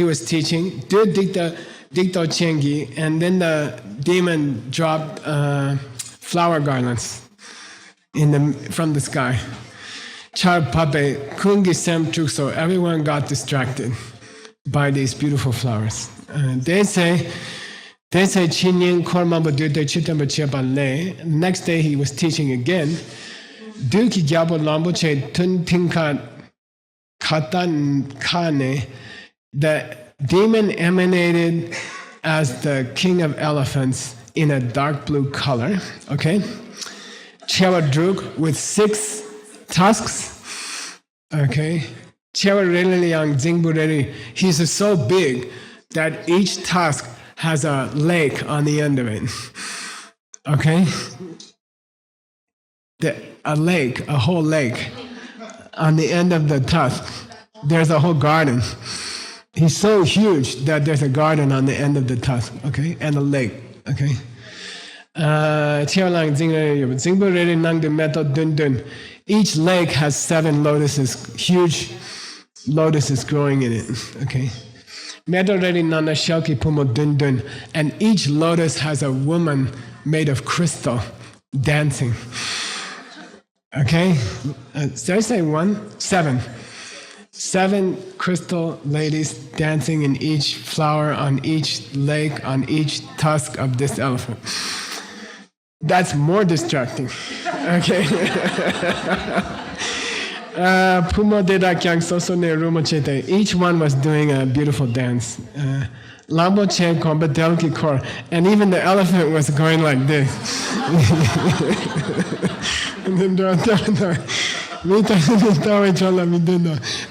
was teaching. Dikto Chengi, and then the demon dropped flower garlands from the sky. Char Pape Kungi Sem Trukso. Everyone got distracted by these beautiful flowers. They say Chinyin Kormamba Dute Chitamba Chepa Le. Next day he was teaching again. Duki Gyabo Lamboche Tun Tinkat Katan Kane. The demon emanated as the king of elephants in a dark blue color. Okay? Chewadruk with 6 tusks. Okay? Chewareliang Zingbureri. He's so big that each tusk has a lake on the end of it. Okay? A whole lake. On the end of the tusk, there's a whole garden. He's so huge that there's a garden on the end of the tusk, okay? And a lake, okay? Each lake has 7 lotuses, huge lotus is growing in it. Okay. Medoreri nana shelki pumo dun dun. And each lotus has a woman made of crystal dancing. Okay? Did I say one? 7. 7 crystal ladies dancing in each flower, on each lake, on each tusk of this elephant. That's more distracting. Okay? Each one was doing a beautiful dance. And even the elephant was going like this.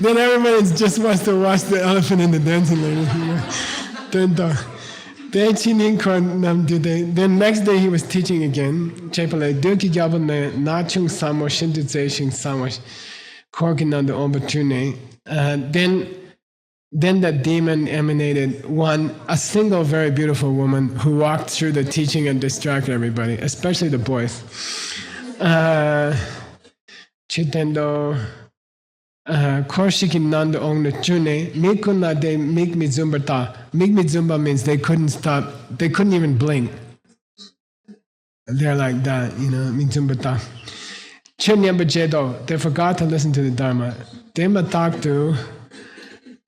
Then everybody just wants to watch the elephant and the dancing lady. Then next day he was teaching again. Then the demon emanated a single very beautiful woman who walked through the teaching and distracted everybody, especially the boys. Chitendo Korshiki Nanda Ong Chune Mikuna de Mikmizumbata. Mikmizumba means they couldn't stop, they couldn't even blink. They're like that, Mizumbata. Chunyamba Jedo, they forgot to listen to the Dharma. Dema Taktu.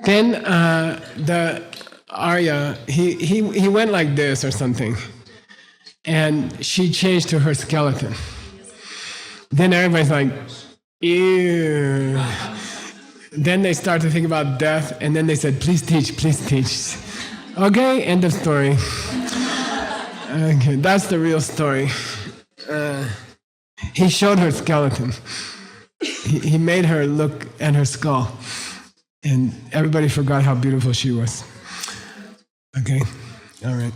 Then the Arya, he went like this or something. And she changed to her skeleton. Then everybody's like, ew. Then they start to think about death, and then they said, please teach, please teach. Okay, end of story. Okay, that's the real story. He showed her skeleton. He made her look at her skull, and everybody forgot how beautiful she was. Okay, all right.